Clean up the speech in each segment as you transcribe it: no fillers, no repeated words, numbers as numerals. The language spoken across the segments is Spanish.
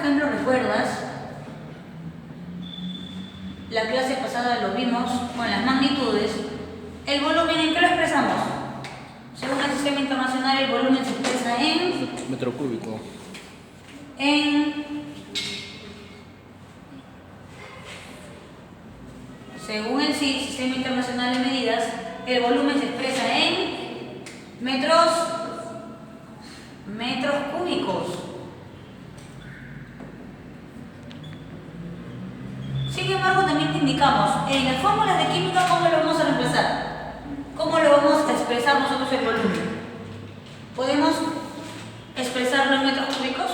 ejemplo, recuerdas, la clase pasada lo vimos con las magnitudes, el volumen, ¿en qué lo expresamos? Según el sistema internacional, el volumen se expresa en metro cúbico. Según el Sistema Internacional de Medidas, el volumen se expresa en metros cúbicos. Sin embargo, también te indicamos, en las fórmulas de química, ¿cómo lo vamos a reemplazar? ¿Cómo lo vamos a expresar nosotros el volumen? ¿Podemos expresarlo en metros cúbicos?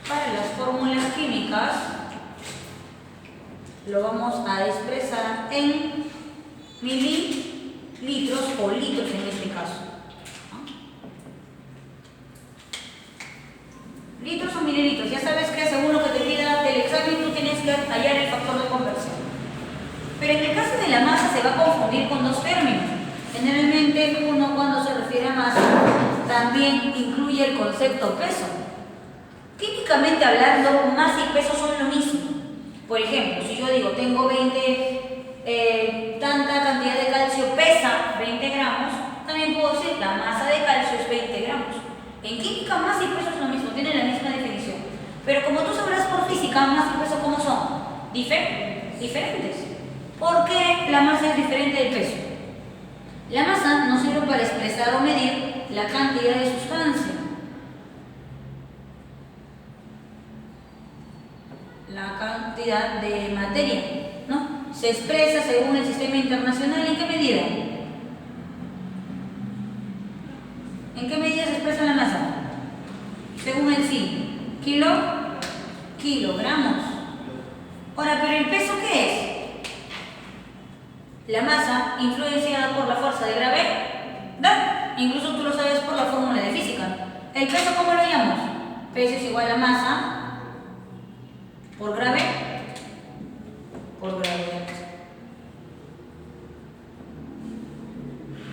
Para las fórmulas químicas, lo vamos a expresar en mililitros o litros en este caso. Litros o mililitros. Ya sabes que según lo que te pida del examen tú tienes que hallar el factor de conversión. Pero en el caso de la masa se va a confundir con dos términos. Generalmente uno, cuando se refiere a masa, también incluye el concepto peso. Químicamente hablando, masa y peso son lo mismo. Por ejemplo, si yo digo tengo tanta cantidad de calcio pesa 20 gramos, también puedo decir la masa de calcio es 20 gramos. En química, masa y peso es lo mismo, tienen la misma definición. Pero como tú sabrás por física, masa y peso, ¿cómo son? Diferentes. ¿Por qué la masa es diferente del peso? La masa nos sirve para expresar o medir la cantidad de sustancia. La cantidad de materia, ¿no? Se expresa según el sistema internacional. ¿En qué medida? ¿En qué medida se expresa la masa? Según el sí. Kilogramos. Ahora, ¿pero el peso qué es? La masa influenciada por la fuerza de gravedad. Incluso tú lo sabes por la fórmula de física. ¿El peso cómo lo llamamos? Peso es igual a masa por gravedad.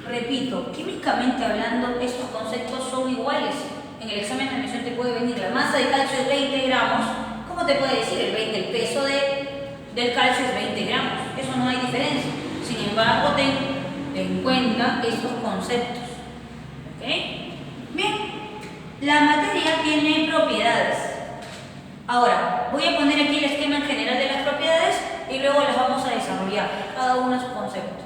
Repito, químicamente hablando, estos conceptos son iguales. En el examen de admisión te puede venir la masa de calcio es 20 gramos. ¿Cómo te puede decir el peso del calcio es 20 gramos? Eso no hay diferencia. Sin embargo, ten en cuenta estos conceptos. ¿Ok? Bien, la materia tiene propiedades. Ahora, voy a poner aquí el esquema en general de las propiedades y luego las vamos a desarrollar, cada una su concepto.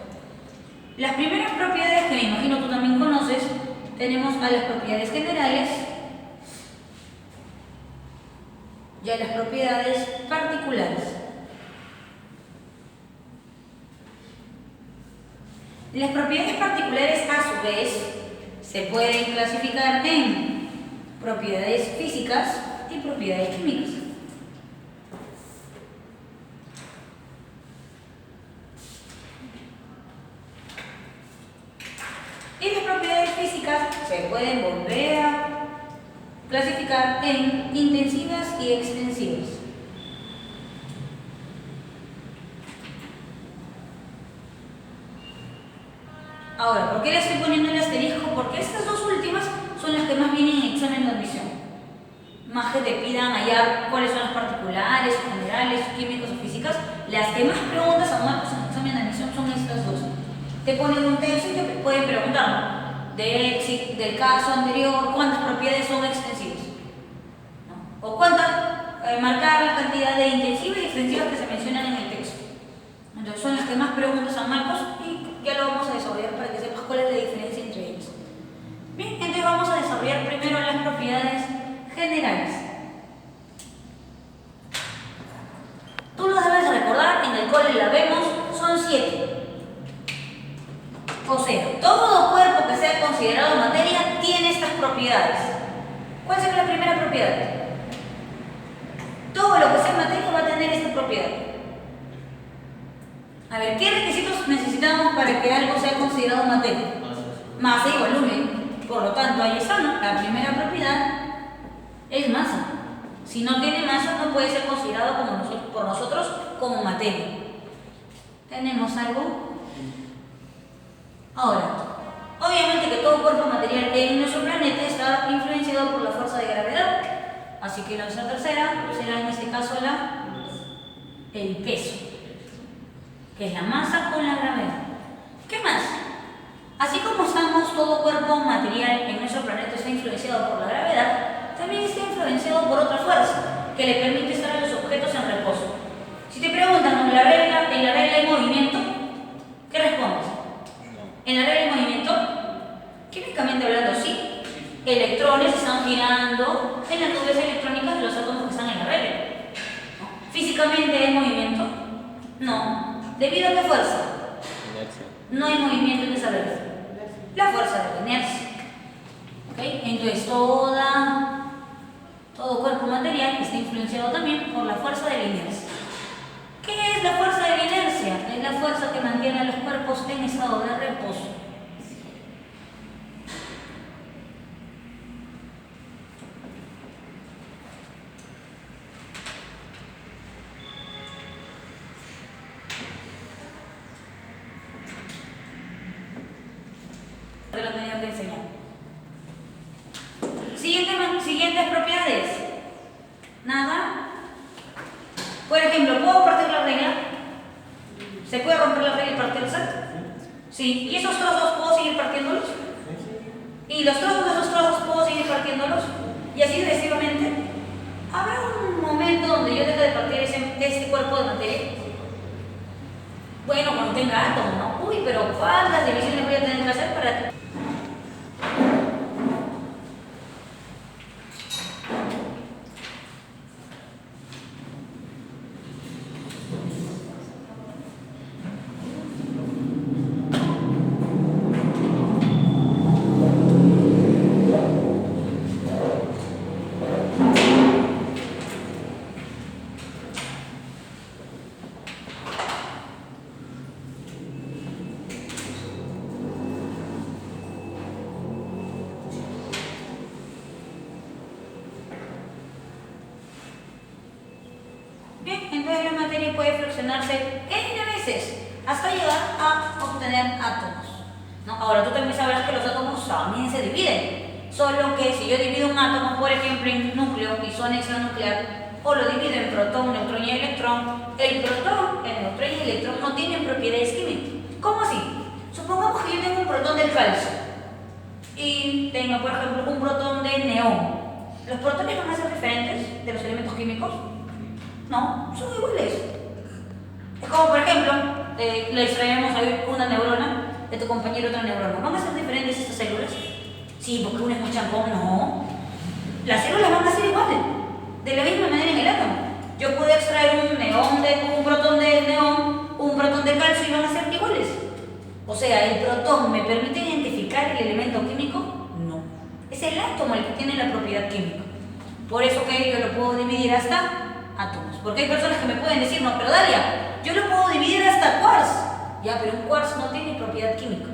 Las primeras propiedades, que me imagino tú también conoces, tenemos a las propiedades generales y a las propiedades particulares. Las propiedades particulares, a su vez, se pueden clasificar en propiedades físicas y propiedades químicas. Y las propiedades físicas se pueden volver a clasificar en intensivas y extensivas. Ahora, ¿por qué le estoy poniendo el asterisco? Porque estas dos últimas son las que más vienen en examen de admisión. Más que te pidan hallar cuáles son las particulares, generales, químicas o físicas, las que más preguntas a marcos en examen de admisión son estas dos. Te ponen un texto y te pueden preguntar del caso anterior cuántas propiedades son extensivas, ¿no? O marcar la cantidad de intensivas y extensivas que se mencionan en el texto. Entonces son las que más preguntas a marcos y ya lo vamos a desarrollar para que sepas cuál es la diferencia entre ellas. Bien, entonces vamos a desarrollar primero las propiedades generales. Tú lo debes recordar, en el cole la vemos, son 7. O sea, todo cuerpo que sea considerado materia tiene estas propiedades. ¿Cuál será la primera propiedad? Todo lo que sea materia va a tener esta propiedad. A ver, ¿qué requisitos necesitamos para que algo sea considerado materia? Masa y volumen. Por lo tanto, ahí está, ¿no? La primera propiedad es masa. Si no tiene masa, no puede ser considerado por nosotros como materia. ¿Tenemos algo? Ahora, Obviamente que todo cuerpo material en nuestro planeta está influenciado por la fuerza de gravedad. Así que la opción tercera será en este caso el peso, que es la masa con la gravedad. ¿Qué más? Así como estamos, todo cuerpo material en nuestro planeta está influenciado por la gravedad, también está influenciado por otra fuerza que le permite estar a los objetos en reposo. Si te preguntan en la regla hay movimiento, ¿qué respondes? En la regla hay movimiento, químicamente hablando, sí. Electrones están girando en las nubes electrónicas de los átomos que están en la regla. ¿No? ¿Físicamente hay movimiento? No. ¿Debido a qué fuerza? Inercia. No hay movimiento en esa regla. La fuerza de la inercia. ¿Okay? Entonces todo cuerpo material está influenciado también por la fuerza de la inercia. ¿Qué es la fuerza de la inercia? Es la fuerza que mantiene a los cuerpos en estado de reposo. Te lo tenía que enseñar. Siguientes propiedades. Nada. Por ejemplo, ¿puedo partir la regla? ¿Se puede romper la regla y partirla? Sí. ¿Y esos trozos puedo seguir partiéndolos? ¿Y los trozos de esos trozos puedo seguir partiéndolos? Y así sucesivamente. ¿Habrá un momento donde yo deje de partir este cuerpo de materia? Bueno, cuando tenga átomos, ¿no? Uy, pero ¿cuántas divisiones voy a tener que hacer para...? Bien, entonces la materia puede fraccionarse n veces hasta llegar a obtener átomos, ¿no? Ahora tú también sabrás que los átomos también se dividen, solo que si yo divido un átomo, por ejemplo, en núcleo y zona extranuclear, o lo divido en protón, neutrón y electrón, el protón, el neutrón y el electrón no tienen propiedades químicas. ¿Cómo así? Supongamos que yo tengo un protón del calcio y tengo, por ejemplo, un protón de neón. ¿Los protones van a ser diferentes de los elementos químicos? No, son iguales. Es como, por ejemplo, le extraemos ahí una neurona de tu compañero otra neurona. ¿Van a ser diferentes estas células? Sí, porque una es más champón. No. Las células van a ser iguales, de la misma manera en el átomo. Yo puedo extraer un protón de neón, un protón de calcio y van a ser iguales. O sea, ¿el protón me permite identificar el elemento químico? No. Es el átomo el que tiene la propiedad química. Por eso que yo lo puedo dividir hasta átomos. Porque hay personas que me pueden decir, no, pero Dalia, yo lo puedo dividir hasta quarks. Ya, pero un quarks no tiene propiedad química.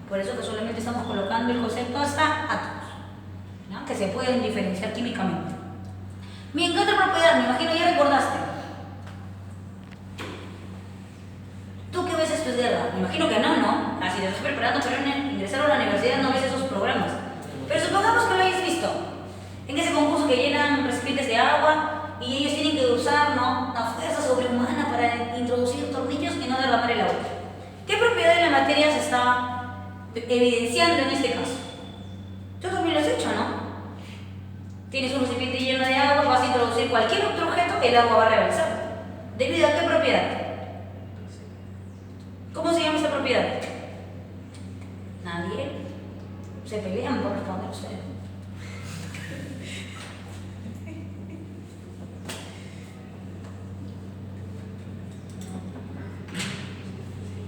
Por eso que solamente estamos colocando el concepto hasta átomos, ¿no? Que se pueden diferenciar químicamente. Bien, ¿qué otra propiedad? Me imagino ya recordaste. ¿Tú qué ves estudiar? Me imagino que no, ¿no? Así te estás preparando para ingresar a la universidad, no ves esos programas. Pero supongamos que lo hayas visto. En ese concurso que llenan recipientes de agua y ellos tienen que usar, ¿no?, una fuerza sobrehumana para introducir tornillos y no derramar el agua. ¿Qué propiedad de la materia se está evidenciando en este caso? Tú también lo has hecho, ¿no? Tienes un recipiente lleno de agua, vas a introducir cualquier otro objeto, el agua va a rebalsar. ¿Debido a qué propiedad? ¿Cómo se llama esa propiedad? Nadie. Se pelean por responder ustedes.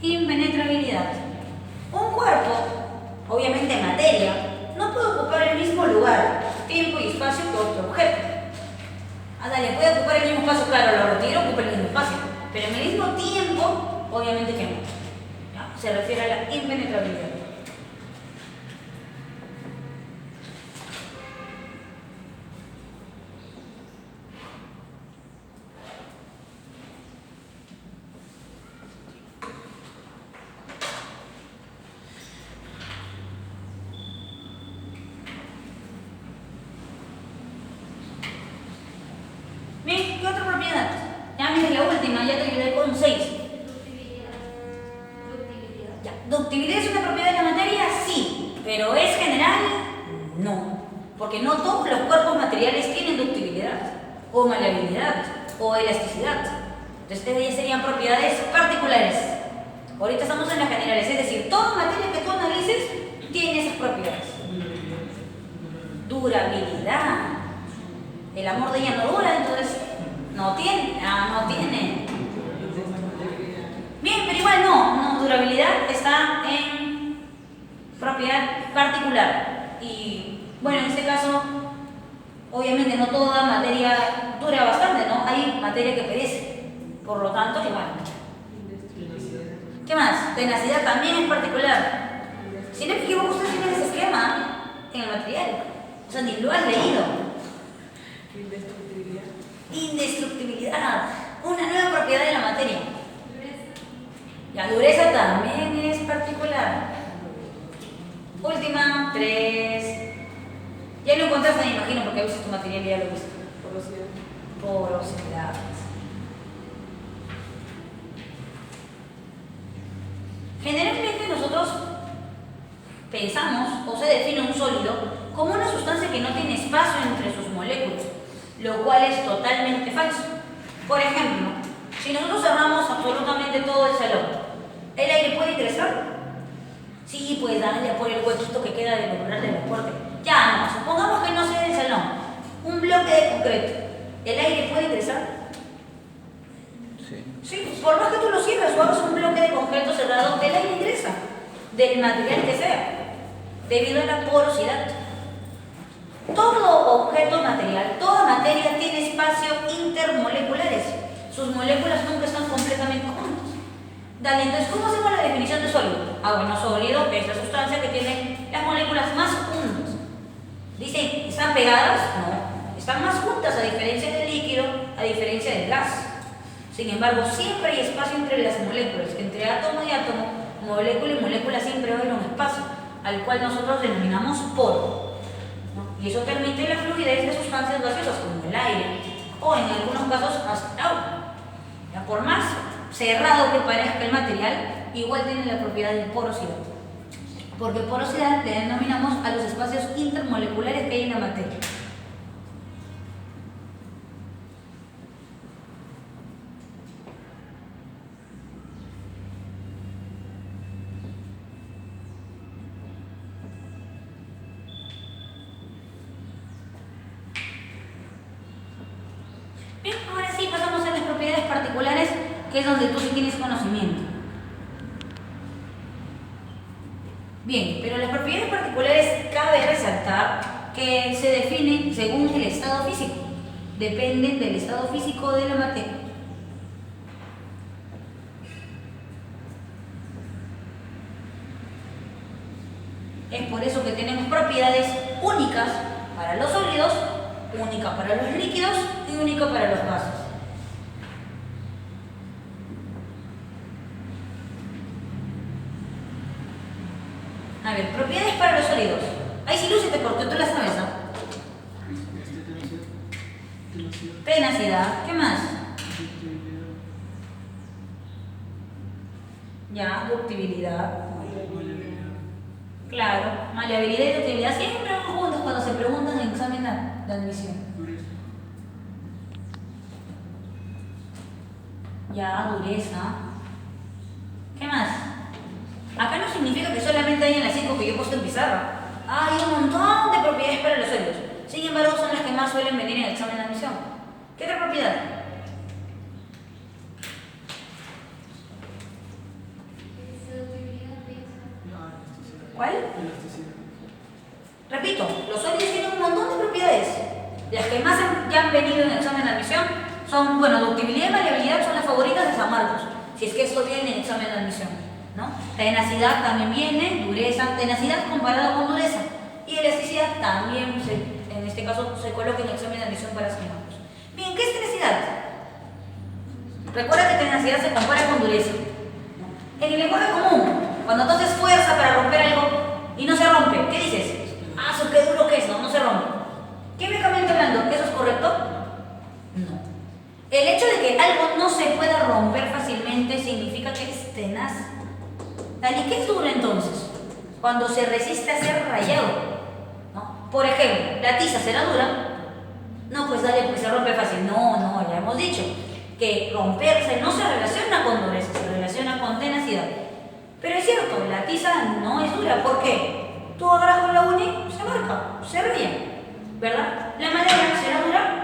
Impenetrabilidad. Un cuerpo, obviamente materia, no puede ocupar el mismo lugar, tiempo y espacio que otro objeto. Dalia, puede ocupar el mismo espacio, claro, lo retiro, ocupa el mismo espacio, pero en el mismo tiempo, obviamente que no. ¿Ya? Se refiere a la impenetrabilidad. ya te ayudé con 6. Ya. ¿Ductibilidad es una propiedad de la materia? Sí, pero ¿es general? No, porque no todos los cuerpos materiales tienen ductibilidad, o maleabilidad, o elasticidad. Entonces ya serían propiedades particulares. Ahorita estamos en las generales, es decir, toda materia que tú analices tiene esas propiedades. Durabilidad. El amor de ella no dura, entonces no tiene. No tiene. Bien, pero igual no, durabilidad está en propiedad particular. Y bueno, en este caso, obviamente no toda materia dura bastante, ¿no? Hay materia que perece. Por lo tanto, igual. ¿Qué más? Tenacidad también es particular. Si no me equivoco, ustedes tienen ese esquema en el material. O sea, ni lo has leído. Indestructibilidad. Indestructibilidad. Una nueva propiedad de la materia. La dureza también es particular. Última, 3. Ya lo encontraste, me imagino, porque a veces tu material ya lo viste. Porosidad. Porosidad. Generalmente nosotros pensamos o se define un sólido como una sustancia que no tiene espacio entre sus moléculas, lo cual es totalmente falso. Por ejemplo, si nosotros cerramos absolutamente todo el salón, ¿el aire puede ingresar? Sí, pues darle por el huequito que queda del umbral de la puerta. Ya no, supongamos que no sea del salón, un bloque de concreto, ¿el aire puede ingresar? Sí, por más que tú lo cierres o hagas un bloque de concreto cerrado, el aire ingresa, del material que sea, debido a la porosidad. Todo objeto material, toda materia tiene espacios intermoleculares. Sus moléculas nunca están completamente juntas. Dale, entonces, ¿cómo hacemos la definición de sólido? Bueno, sólido es la sustancia que tiene las moléculas más juntas. Dicen, ¿están pegadas? No, están más juntas a diferencia del líquido, a diferencia del gas. Sin embargo, siempre hay espacio entre las moléculas, entre átomo y átomo, molécula y molécula siempre va a haber un espacio, al cual nosotros denominamos poro, ¿no? Y eso permite la fluidez de sustancias gaseosas como el aire, o en algunos casos hasta el agua. Ya, por más cerrado que parezca el material, igual tiene la propiedad de porosidad. Porque porosidad le denominamos a los espacios intermoleculares que hay en la materia. Bien, ahora sí pasamos a las propiedades particulares, que es donde tú sí tienes conocimiento. Bien, pero las propiedades particulares cabe resaltar que se definen según el estado físico. Dependen del estado físico de la materia. Es por eso que tenemos propiedades únicas para los sólidos, única para los líquidos y única para los gases. A ver, propiedades para los sólidos. Ahí sí lúcete porque tú las sabes, ¿no? Tenacidad. ¿Qué más? Ya, ductibilidad. Claro, maleabilidad y ductibilidad siempre van juntos cuando se preguntan en examen de admisión. Ya, dureza. ¿Qué más? Acá no significa que solamente hay en las 5 que yo he puesto en pizarra. Hay un montón de propiedades para los sólidos. Sin embargo, son las que más suelen venir en el examen de admisión. ¿Qué otra propiedad? ¿Cuál? Repito, los sólidos tienen un montón de propiedades. Las que más ya han venido en el examen de admisión son, bueno, ductibilidad y maleabilidad son las favoritas de San Marcos, si es que esto viene en el examen de admisión, ¿no? Tenacidad también viene, dureza, tenacidad comparado con dureza, y elasticidad también, en este caso, se coloca en el examen de admisión para San Marcos. Bien, ¿qué es tenacidad? Recuerda que tenacidad se compara con dureza. En el lenguaje común, cuando tú haces fuerza para romper algo y no se rompe, ¿qué dices? Ah, eso qué duro que es, no se rompe. Químicamente hablando, ¿eso es correcto? No. El hecho de que algo no se pueda romper fácilmente significa que es tenaz. ¿Y qué es duro entonces? Cuando se resiste a ser rayado, ¿no? Por ejemplo, ¿la tiza será dura? No, pues dale, porque se rompe fácil. No, ya hemos dicho que romperse no se relaciona con dureza, se relaciona con tenacidad. Pero es cierto, la tiza no es dura. ¿Por qué? Tú agarras con la uña y se marca, se ríe, ¿verdad? ¿La madera será dura?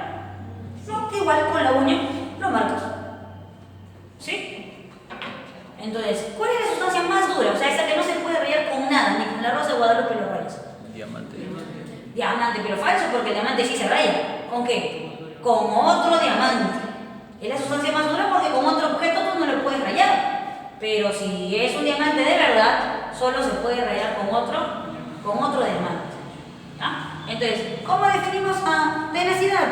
No, igual con la uña lo marcas. ¿Sí? Entonces, ¿cuál es la sustancia más dura? O sea, esa que no se puede rayar con nada, ni con la rosa de Guadalupe lo rayas. Diamante. Diamante, pero falso, porque el diamante sí se raya. ¿Con qué? Con otro diamante. Es la sustancia más dura porque con otro objeto tú no lo puedes rayar. Pero si es un diamante de verdad, solo se puede rayar con otro diamante. ¿Ya? Entonces, ¿cómo definimos a tenacidad?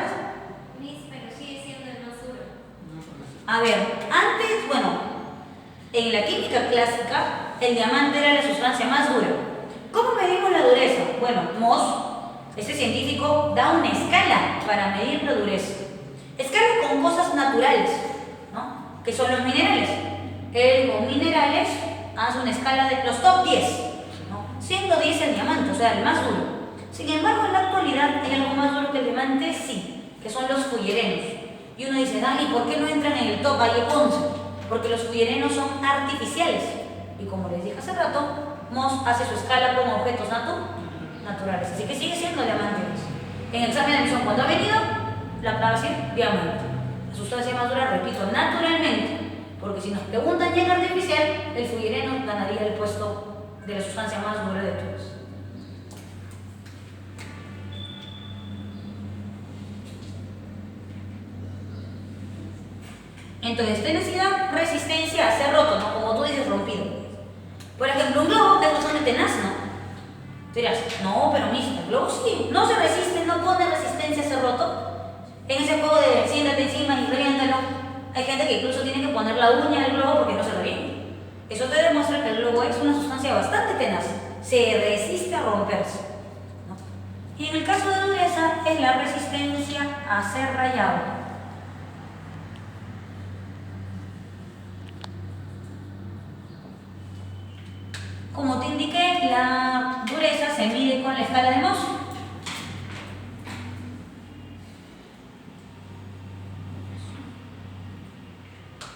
Pero sigue siendo el más duro. A ver, antes, bueno, en la química clásica, el diamante era la sustancia más dura. ¿Cómo medimos la dureza? Bueno, Mohs, este científico, da una escala para medir la dureza. Escala con cosas naturales, ¿no? Que son los minerales. Él con minerales hace una escala de los top 10, ¿no? Siendo 10 el diamante, o sea, el más duro. Sin embargo, en la actualidad hay algo más duro que el diamante, sí, que son los fullerenos. Y uno dice, Dani, ¿por qué no entran en el top? Hay 11. Porque los fullerenos son artificiales. Y como les dije hace rato, Mohs hace su escala con objetos naturales. Así que sigue siendo diamante. En el examen de admisión, cuando ha venido, la palabra va a ser diamante. La sustancia más dura, repito, naturalmente. Porque si nos preguntan ya en artificial, el fullereno ganaría el puesto de la sustancia más dura de todas. Entonces, tenacidad, resistencia a ser roto, ¿no? Como tú dices, rompido. Por ejemplo, un globo es bastante tenaz, ¿no? Dirás, no, pero mira, el globo sí, no se resiste, no pone resistencia a ser roto. En ese juego de siéntate encima y reviéntalo, hay gente que incluso tiene que poner la uña al globo porque no se revienta. Eso te demuestra que el globo es una sustancia bastante tenaz, se resiste a romperse, ¿no? Y en el caso de dureza es la resistencia a ser rayado. Como te indiqué, la dureza se mide con la escala de Mohs.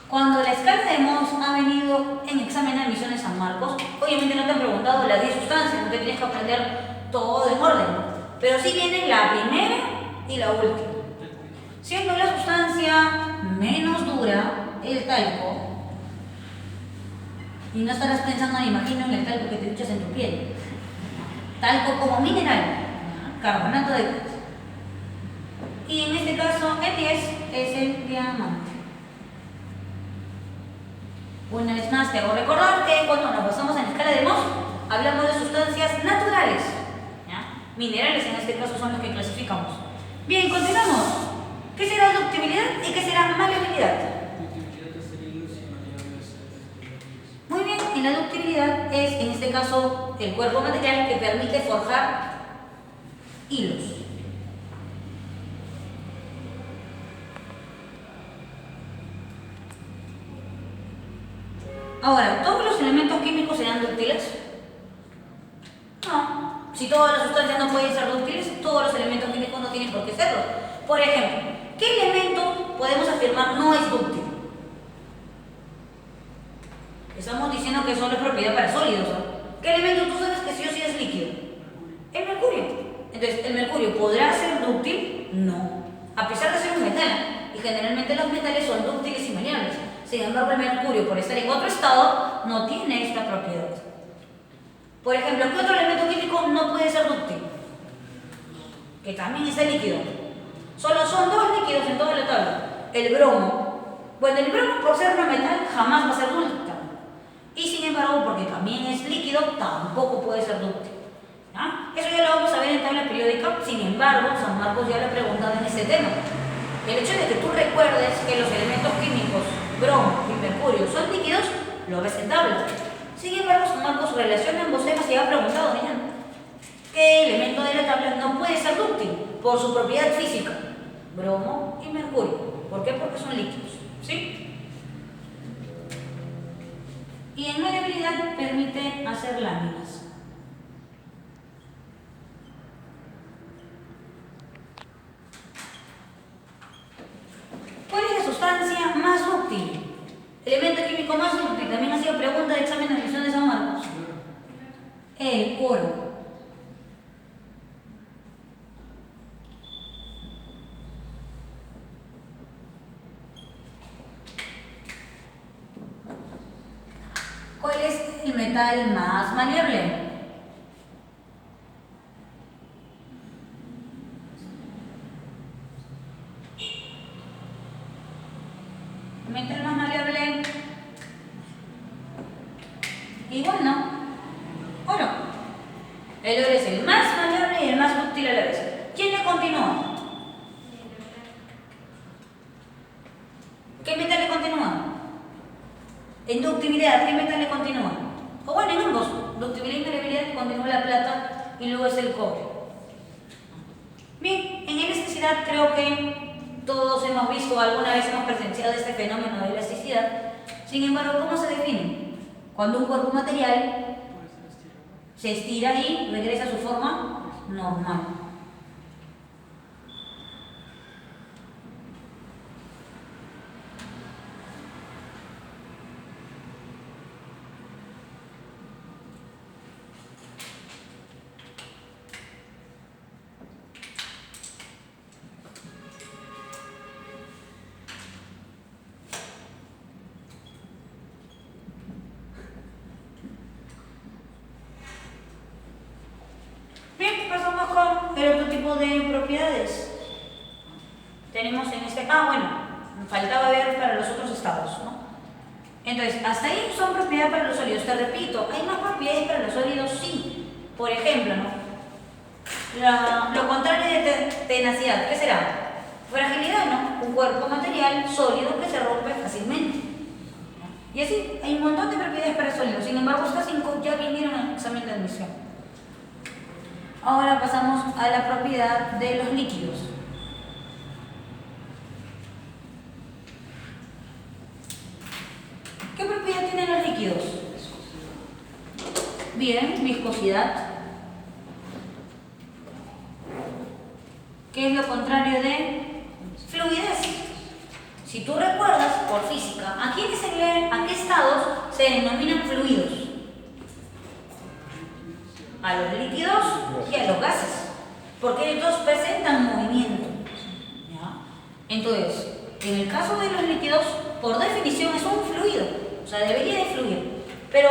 Cuando la escala de Mohs ha venido en examen de admisión de San Marcos, obviamente no te han preguntado las 10 sustancias, no te tienes que aprender todo en orden, ¿no? Pero sí viene la primera y la última. Siendo la sustancia menos dura, el talco. Y no estarás pensando, imagino, en el talco que te echas en tu piel. Talco como mineral, carbonato de calcio. Y en este caso, el 10 es el diamante. Una vez más te hago recordar que cuando nos basamos en la escala de Mohs, hablamos de sustancias naturales, ¿ya? Minerales en este caso son los que clasificamos. Bien, continuamos. ¿Qué será ductibilidad y qué será maleabilidad? Muy bien, y la ductibilidad es en este caso el cuerpo material que permite forjar hilos. Ahora, ¿todos los elementos químicos serán dúctiles? No. Si todas las sustancias no pueden ser dúctiles, todos los elementos químicos no tienen por qué serlo. Por ejemplo, ¿qué elemento podemos afirmar no es dúctil? Estamos diciendo que solo es propiedad para sólidos, ¿no? ¿Qué elemento tú sabes que sí o sí es líquido? El mercurio. Entonces, ¿el mercurio podrá ser dúctil? No. A pesar de ser un metal. Y generalmente los metales son dúctiles y maleables. Sin embargo, el mercurio, por estar en otro estado, no tiene esta propiedad. Por ejemplo, ¿qué otro elemento químico no puede ser dúctil? Que también es el líquido. Solo son dos líquidos en toda la tabla. El bromo. Bueno, el bromo, por ser un metal, jamás va a ser dúctil. Y sin embargo, porque también es líquido, tampoco puede ser dúctil. ¿Ah? Eso ya lo vamos a ver en tabla periódica. Sin embargo, San Marcos ya lo ha preguntado en ese tema. El hecho de que tú recuerdes que los elementos químicos bromo y mercurio son líquidos, lo ves en tabla. Sin embargo, San Marcos relaciona ambos temas y ha preguntado, miren, ¿qué elemento de la tabla no puede ser dúctil por su propiedad física? bromo y mercurio. ¿Por qué? Porque son líquidos, ¿sí? Y en maleabilidad permite hacer láminas. ¿Cuál es la sustancia más dúctil? Elemento químico más dúctil. También ha sido pregunta de examen de admisión de San Marcos. El oro. ¿Cuál es el metal más maleable? El metal más maleable. Igual, ¿no? Oro. El oro es el más maleable y el más dúctil a la vez. ¿Quién le continúa? ¿Qué metal le continúa? En ductibilidad, ¿qué metal le continúa? O bueno, en ambos, ductibilidad y maleabilidad le continúa la plata y luego es el cobre. Bien, en elasticidad creo que todos hemos visto, alguna vez hemos presenciado este fenómeno de elasticidad. Sin embargo, ¿cómo se define? Cuando un cuerpo material se estira y regresa a su forma normal. Bien, pasamos con el otro tipo de propiedades. Tenemos en este... bueno, me faltaba ver para los otros estados, ¿no? Entonces, hasta ahí son propiedades para los sólidos. Te repito, hay más propiedades para los sólidos, sí. Por ejemplo, ¿no? Lo contrario de tenacidad, ¿qué será? Fragilidad, ¿no? Un cuerpo material sólido que se rompe fácilmente. Y así, hay un montón de propiedades para sólidos. Sin embargo, estas 5 ya vinieron en el examen de admisión. Ahora pasamos a la propiedad de los líquidos. ¿Qué propiedad tienen los líquidos? Bien, viscosidad. ¿Qué es lo contrario de fluidez? Si tú recuerdas por física, ¿a qué estados se denominan fluidos? A los líquidos y a los gases, porque ellos presentan movimiento. ¿Ya? Entonces, en el caso de los líquidos, por definición es un fluido, o sea, debería de fluir. Pero,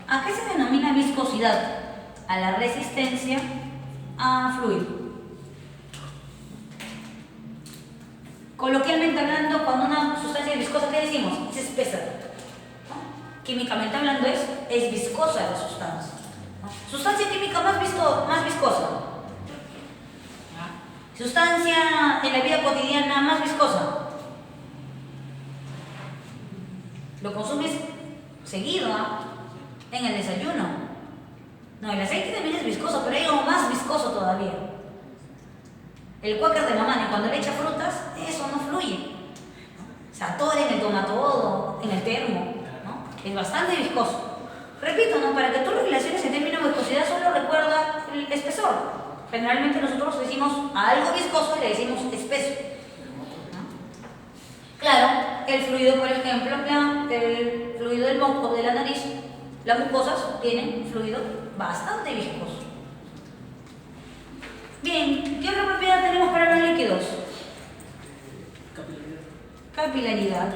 ¿a qué se denomina viscosidad? A la resistencia a fluir. Coloquialmente hablando, cuando una sustancia es viscosa, ¿qué decimos? Es espesa. ¿No? Químicamente hablando, es viscosa la sustancia. Sustancia química más viscosa. Sustancia en la vida cotidiana más viscosa. Lo consumes seguido, en el desayuno. No, el aceite también es viscoso, pero hay algo más viscoso todavía. El cuáquer de mamá, cuando le echa frutas, eso no fluye. Se atora en el tomatodo, en el termo, ¿no? Es bastante viscoso. Repito, ¿no? Para que tú lo relaciones el término viscosidad, solo recuerda el espesor. Generalmente nosotros decimos a algo viscoso y le decimos espeso. ¿No? Claro, el fluido, por ejemplo, el fluido del moco de la nariz, las mucosas tienen fluido bastante viscoso. Bien, ¿qué otra propiedad tenemos para los líquidos? Capilaridad.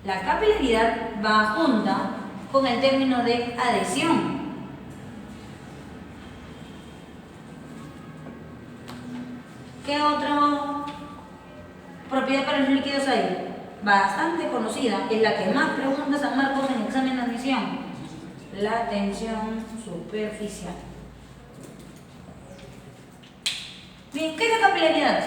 La capilaridad va junta con el término de adhesión. ¿Qué otra propiedad para los líquidos hay? Bastante conocida, es la que más pregunta San Marcos en el examen de admisión. La tensión superficial. Bien, ¿qué es la capilaridad?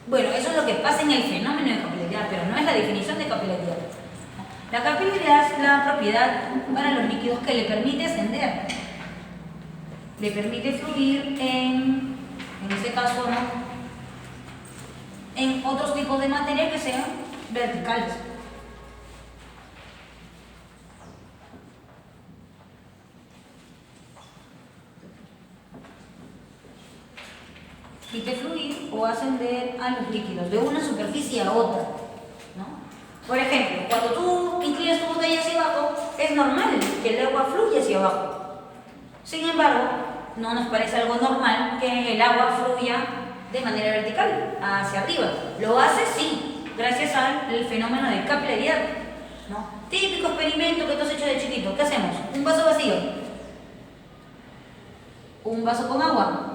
Bueno, eso es lo que pasa en el fenómeno de capilaridad, pero no es la definición de capilaridad. La capilaridad es la propiedad para los líquidos que le permite ascender. le permite fluir en este caso, ¿no?, en otros tipos de materia que sean verticales. Permite fluir o ascender a los líquidos de una superficie a otra, ¿no? Por ejemplo, cuando tú inclinas tu botella hacia abajo, es normal que el agua fluya hacia abajo. Sin embargo, no nos parece algo normal que el agua fluya de manera vertical, hacia arriba. Lo hace, sí, gracias al fenómeno de capilaridad, ¿no? Típico experimento que tú has hecho de chiquito. ¿Qué hacemos? Un vaso vacío, un vaso con agua.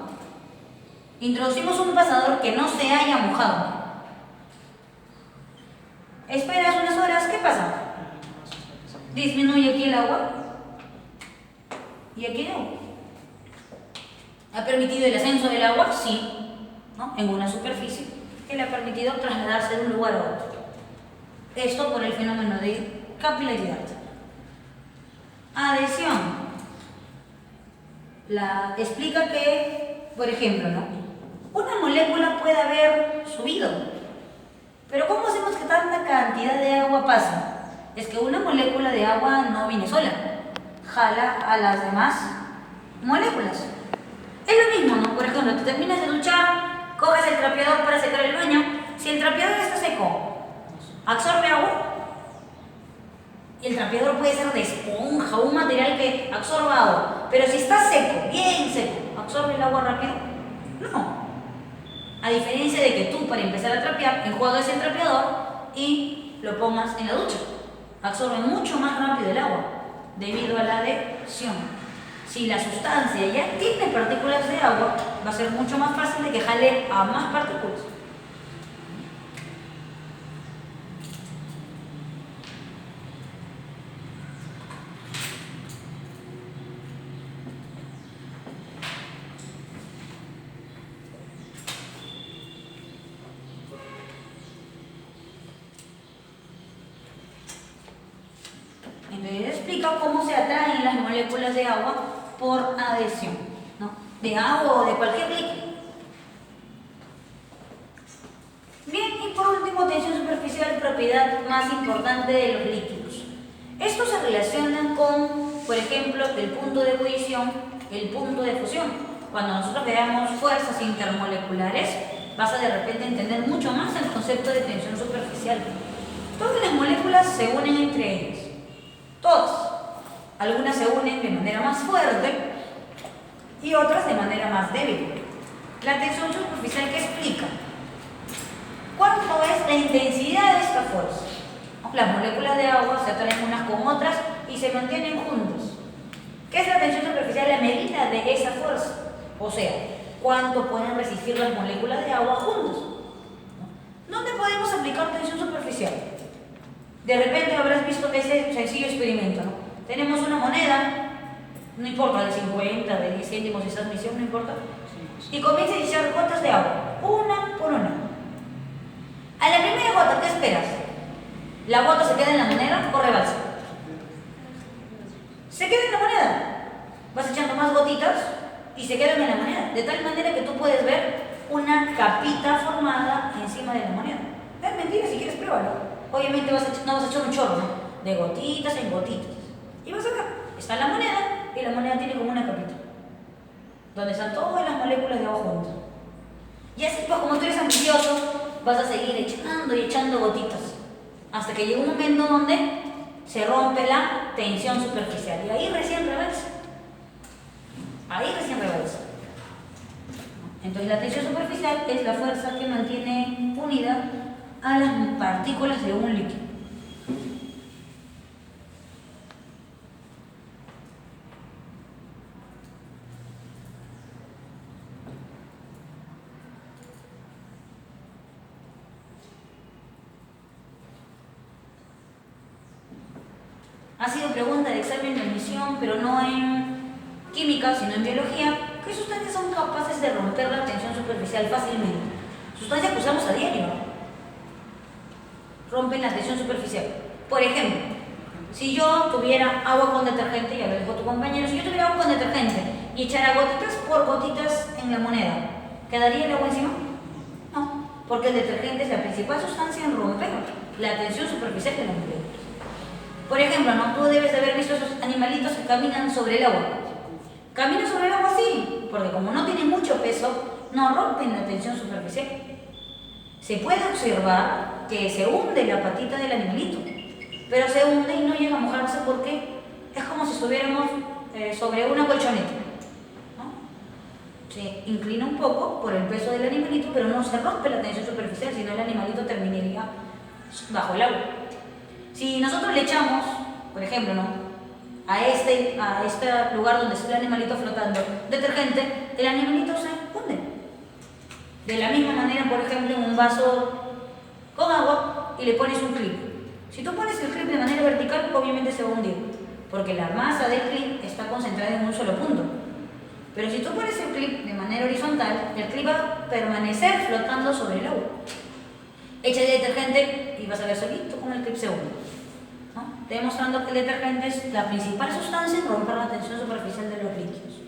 Introducimos un pasador que no se haya mojado. Esperas unas horas, ¿qué pasa? Disminuye aquí el agua y aquí no. ¿Ha permitido el ascenso del agua? Sí, ¿no?, en una superficie que le ha permitido trasladarse de un lugar a otro. Esto por el fenómeno de capilaridad. Adhesión. Explica que, por ejemplo, ¿no?, una molécula puede haber subido, pero ¿cómo hacemos que tanta cantidad de agua pase? Es que una molécula de agua no viene sola, jala a las demás moléculas. Es lo mismo, ¿no? Por ejemplo, te terminas de duchar, coges el trapeador para secar el baño. Si el trapeador está seco, absorbe agua. Y el trapeador puede ser de esponja, un material que absorba agua. Pero si está seco, bien seco, ¿absorbe el agua rápido? No. A diferencia de que tú, para empezar a trapear, enjuagues el trapeador y lo pongas en la ducha. Absorbe mucho más rápido el agua, debido a la adhesión. Si la sustancia ya tiene partículas de agua, va a ser mucho más fácil de que jale a más partículas. Entonces explica cómo se atraen las moléculas de agua por adhesión, ¿no?, de agua o de cualquier líquido. Bien, y por último, tensión superficial, propiedad más importante de los líquidos. Esto se relaciona con, por ejemplo, el punto de ebullición, el punto de fusión. Cuando nosotros veamos fuerzas intermoleculares, vas a de repente entender mucho más el concepto de tensión superficial. Todas las moléculas se unen entre ellas. Todas. Algunas se unen de manera más fuerte y otras de manera más débil. La tensión superficial, ¿qué explica? ¿Cuánto es la intensidad de esta fuerza? Las moléculas de agua se atraen unas con otras y se mantienen juntas. ¿Qué es la tensión superficial? La medida de esa fuerza. O sea, ¿cuánto pueden resistir las moléculas de agua juntas? ¿Dónde podemos aplicar tensión superficial? De repente habrás visto ese sencillo experimento, ¿no? Tenemos una moneda, no importa, de 50, de 10 céntimos, esa admisión, no importa, y comienza a echar gotas de agua, una por una. A la primera gota, ¿qué esperas? ¿La gota se queda en la moneda o rebalsa? Se queda en la moneda. Vas echando más gotitas y se quedan en la moneda, de tal manera que tú puedes ver una capita formada encima de la moneda. Es mentira, si quieres pruébalo. Obviamente no vas a echar un chorro, ¿no?, de gotitas en gotitas. Y vas acá, está la moneda y la moneda tiene como una capita, donde están todas las moléculas de agua juntas. Y así, pues, como tú eres ambicioso, vas a seguir echando y echando gotitas, hasta que llega un momento donde se rompe la tensión superficial. Y ahí recién rebalsa. Ahí recién rebalsa. Entonces la tensión superficial es la fuerza que mantiene unida a las partículas de un líquido. Ha sido pregunta de examen de admisión, pero no en química, sino en biología. ¿Qué sustancias son capaces de romper la tensión superficial fácilmente? Sustancias que usamos a diario rompen la tensión superficial. Por ejemplo, si yo tuviera agua con detergente, ya lo dijo tu compañero, si yo tuviera agua con detergente y echara gotitas por gotitas en la moneda, ¿quedaría el agua encima? No, porque el detergente es la principal sustancia en romper la tensión superficial de la moléculas. Por ejemplo, ¿no? Tú debes de haber visto esos animalitos que caminan sobre el agua. Caminan sobre el agua sí, porque como no tienen mucho peso, no rompen la tensión superficial. Se puede observar que se hunde la patita del animalito, pero se hunde y no llega a mojarse porque es como si estuviéramos sobre una colchoneta, ¿no? Se inclina un poco por el peso del animalito, pero no se rompe la tensión superficial, sino el animalito terminaría bajo el agua. Si nosotros le echamos, por ejemplo, ¿no?, a este lugar donde está el animalito flotando detergente, el animalito se hunde. De la misma manera, por ejemplo, en un vaso con agua y le pones un clip. Si tú pones el clip de manera vertical, obviamente se va a hundir, porque la masa del clip está concentrada en un solo punto. Pero si tú pones el clip de manera horizontal, el clip va a permanecer flotando sobre el agua. Echa el detergente y vas a ver solito cómo el clip se hunde, ¿no? Demostrando que el detergente es la principal sustancia en romper la tensión superficial de los líquidos.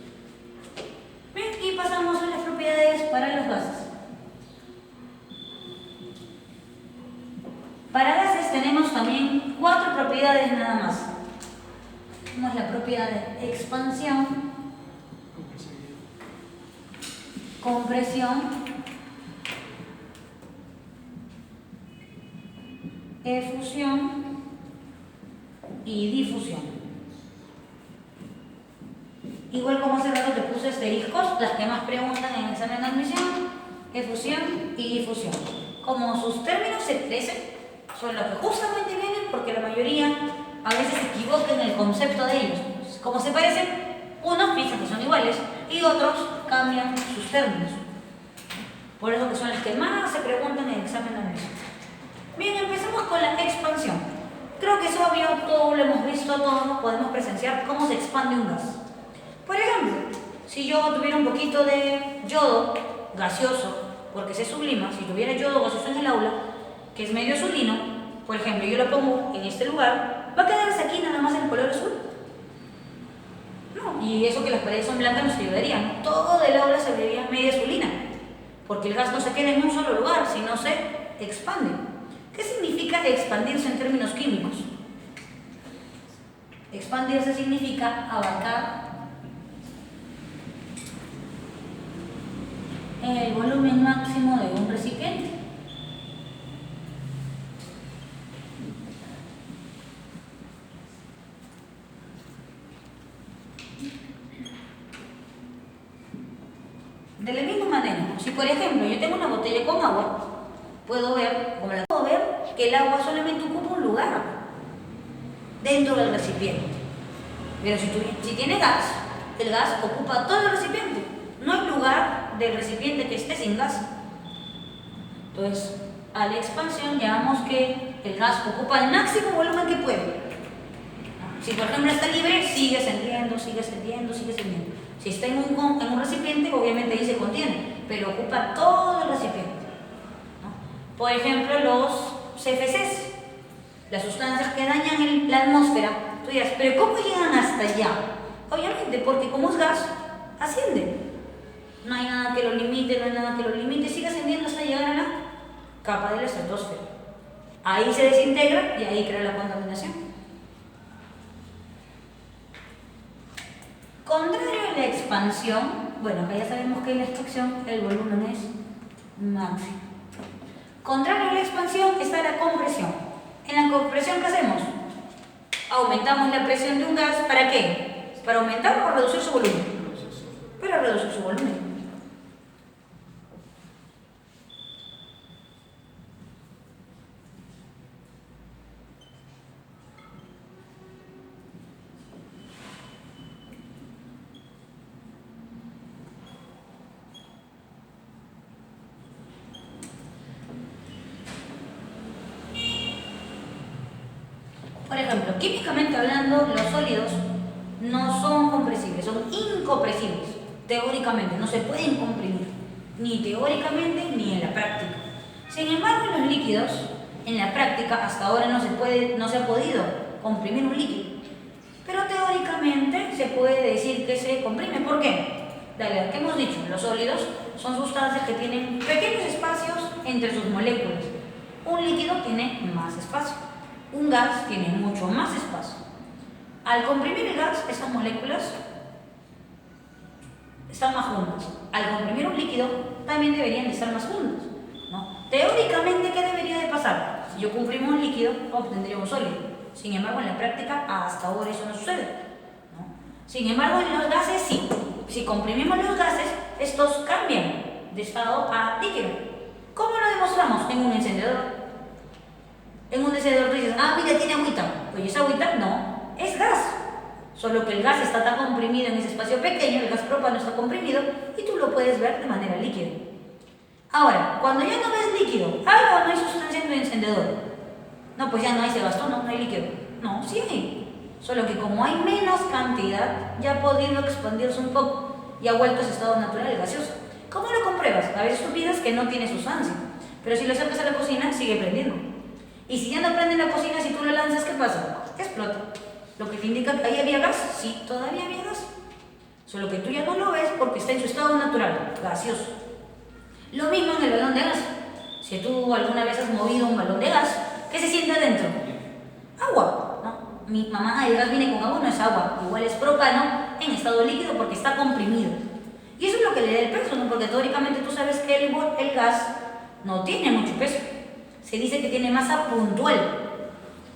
Bien, y pasamos a las propiedades para los gases. Para gases tenemos también 4 propiedades nada más. Tenemos la propiedad de expansión, compresión, efusión y difusión. Igual como hace rato te puse asteriscos, las que más preguntan en el examen de admisión, efusión y difusión. Como sus términos se parecen, son los que justamente vienen porque la mayoría a veces se equivoca en el concepto de ellos. Como se parecen, unos piensan que son iguales y otros cambian sus términos. Por eso que son las que más se preguntan en el examen de admisión. Bien, empezamos con la expansión. Creo que es obvio, todo lo hemos visto, todos podemos presenciar cómo se expande un gas. Por ejemplo, si yo tuviera un poquito de yodo gaseoso, porque se sublima, si tuviera yodo gaseoso en el aula, que es medio azulino, por ejemplo, yo lo pongo en este lugar, va a quedarse aquí nada más en el color azul. No, y eso que las paredes son blancas nos ayudaría, ¿no? Todo el aula se vería media azulina, porque el gas no se queda en un solo lugar, sino se expande. ¿Qué significa expandirse en términos químicos? Expandirse significa abarcar el volumen máximo de un recipiente. De la misma manera, si por ejemplo yo tengo una botella con agua, puedo ver que el agua solamente ocupa un lugar dentro del recipiente. Pero si tiene gas, el gas ocupa todo el recipiente. No hay lugar del recipiente que esté sin gas. Entonces, a la expansión llamamos que el gas ocupa el máximo volumen que puede. Si por ejemplo está libre, sigue ascendiendo, sigue ascendiendo, sigue ascendiendo. Si está en un recipiente, obviamente ahí se contiene, pero ocupa todo el recipiente. Por ejemplo, los CFCs, las sustancias que dañan la atmósfera. Tú dirás, ¿pero cómo llegan hasta allá? Obviamente, porque como es gas, asciende. No hay nada que lo limite, sigue ascendiendo hasta llegar a la capa de la estratosfera. Ahí se desintegra y ahí crea la contaminación. Contrario a la expansión, bueno, acá ya sabemos que en la extracción el volumen es máximo. Contrario a la expansión está la compresión. En la compresión, ¿qué hacemos? Aumentamos la presión de un gas, ¿para qué? ¿Para aumentar o reducir su volumen? Para reducir su volumen. Por ejemplo, químicamente hablando, los sólidos no son compresibles, son incompresibles. Teóricamente, no se pueden comprimir, ni teóricamente ni en la práctica. Sin embargo, en los líquidos, en la práctica, hasta ahora no se ha podido comprimir un líquido. Pero teóricamente se puede decir que se comprime. ¿Por qué? Dale, ¿qué hemos dicho? Los sólidos son sustancias que tienen pequeños espacios entre sus moléculas. Un líquido tiene más espacio. Un gas tiene mucho más espacio. Al comprimir el gas, estas moléculas están más juntas. Al comprimir un líquido, también deberían de estar más juntas, ¿no? Teóricamente, ¿qué debería de pasar? Si yo comprimo un líquido, obtendría un sólido. Sin embargo, en la práctica, hasta ahora eso no sucede, ¿no? Sin embargo, en los gases sí. Si comprimimos los gases, estos cambian de estado a líquido. ¿Cómo lo demostramos? En un encendedor. En un encendedor tú dices, ah, mira, tiene agüita. Oye, ¿es agüita? No, es gas. Solo que el gas está tan comprimido en ese espacio pequeño, el gas propano está comprimido, y tú lo puedes ver de manera líquida. Ahora, cuando ya no ves líquido, no hay sustancia en tu encendedor. No, pues ya no hay, se gastó, no hay líquido. No, sí hay. Solo que como hay menos cantidad, ya ha podido expandirse un poco y ha vuelto a ese estado natural gaseoso. ¿Cómo lo compruebas? A veces tú piensas que no tiene sustancia, pero si lo sacas a la cocina, sigue prendiendo. Y si ya no prende en la cocina, si tú lo lanzas, ¿qué pasa? Explota. Lo que te indica que ahí había gas, sí, todavía había gas. Solo que tú ya no lo ves porque está en su estado natural, gaseoso. Lo mismo en el balón de gas. Si tú alguna vez has movido un balón de gas, ¿qué se siente adentro? Agua, ¿no? Mi mamá, el gas viene con agua, no es agua. Igual es propano en estado líquido porque está comprimido. Y eso es lo que le da el peso, ¿no? Porque teóricamente tú sabes que el gas no tiene mucho peso. Se dice que tiene masa puntual.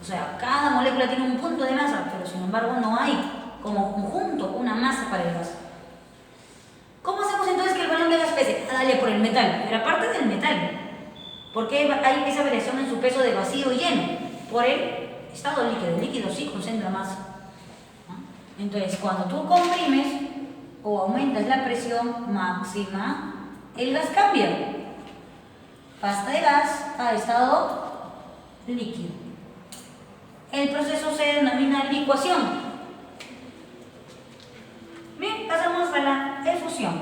O sea, cada molécula tiene un punto de masa, pero sin embargo no hay como conjunto una masa para el gas. ¿Cómo hacemos entonces que el balón de gas pese? Dale por el metal, pero aparte del metal. ¿Por qué hay esa variación en su peso de vacío y lleno? Por el estado líquido. El líquido sí concentra masa, ¿no? Entonces, cuando tú comprimes o aumentas la presión máxima, el gas cambia. Pasa de gas a estado líquido. El proceso se denomina licuación. Bien, pasamos a la efusión.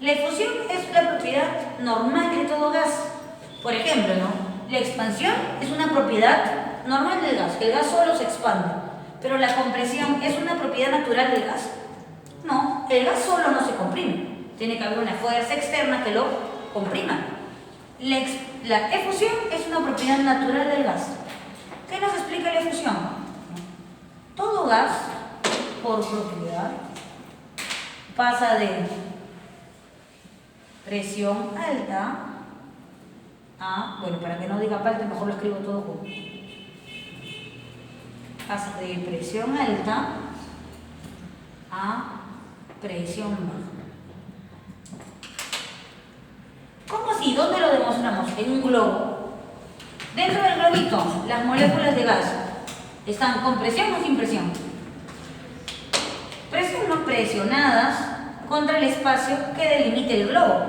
La efusión es la propiedad normal de todo gas. Por ejemplo, ¿no? La expansión es una propiedad normal del gas, que el gas solo se expande. Pero la compresión es una propiedad natural del gas. No, el gas solo no se comprime. Tiene que haber una fuerza externa que lo comprima. La efusión es una propiedad natural del gas. ¿Qué nos explica la efusión? Todo gas, por propiedad, pasa de presión alta a, bueno, para que no diga aparte, mejor lo escribo todo junto. Pasa de presión alta a presión baja. ¿Cómo así? ¿Dónde lo demostramos? En un globo. Dentro del globito, las moléculas de gas están con presión o sin presión. Presionadas contra el espacio que delimite el globo.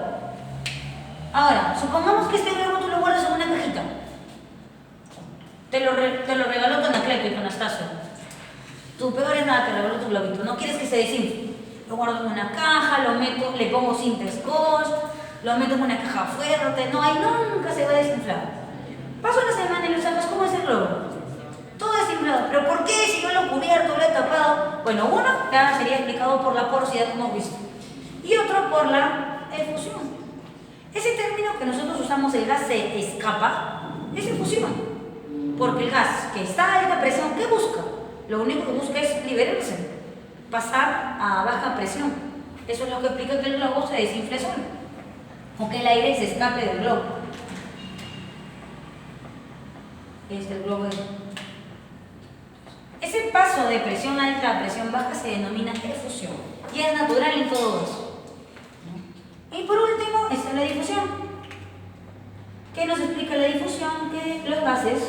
Ahora, supongamos que este globo tú lo guardas en una cajita. Te lo regaló tu Anacleto y tu Anastasio. Tu peor es nada, te regaló tu globito. No quieres que se desinfle. Lo guardo en una caja, lo meto, le pongo cinta scotch, lo meto en una caja fuerte. No, ahí nunca se va a desinflar. Paso una semana y lo sacas, ¿cómo es el globo? Todo desinflado. ¿Pero por qué? Si yo lo he cubierto, lo he tapado. Bueno, uno ya sería explicado por la porosidad, como hemos visto. Y otro por la efusión. Ese término que nosotros usamos, el gas se escapa, es efusión. Porque el gas que está a alta presión, ¿qué busca? Lo único que busca es liberarse, pasar a baja presión. Eso es lo que explica que el globo se desinfle solo, o que el aire se escape del globo. El globo es... Ese paso de presión alta a presión baja se denomina efusión y es natural en todo gas. Y por último está la difusión. ¿Qué nos explica la difusión? Que los gases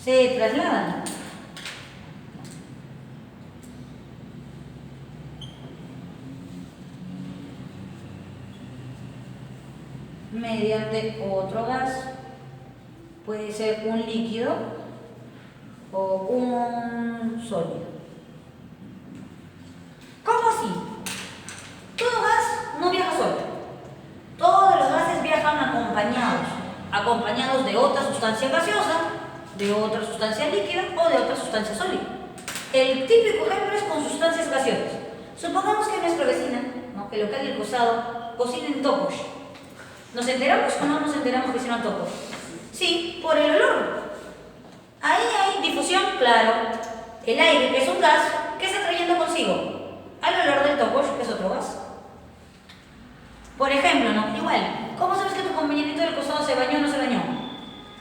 se trasladan. Mediante otro gas. Puede ser un líquido o un sólido. ¿Cómo así? Todo gas no viaja solo. Todos los gases viajan acompañados de otra sustancia gaseosa, de otra sustancia líquida o de otra sustancia sólida. El típico ejemplo es con sustancias gaseosas. Supongamos que nuestra vecina, ¿no?, el local del costado, cocina en topos. ¿Nos enteramos o no nos enteramos que hicieron topos? Sí, por el olor. Ahí hay difusión, claro. El aire, que es un gas, ¿qué está trayendo consigo? Al olor del topo, que es otro gas. Por ejemplo, ¿no? Igual, ¿cómo sabes que tu compañerito del costado se bañó o no se bañó?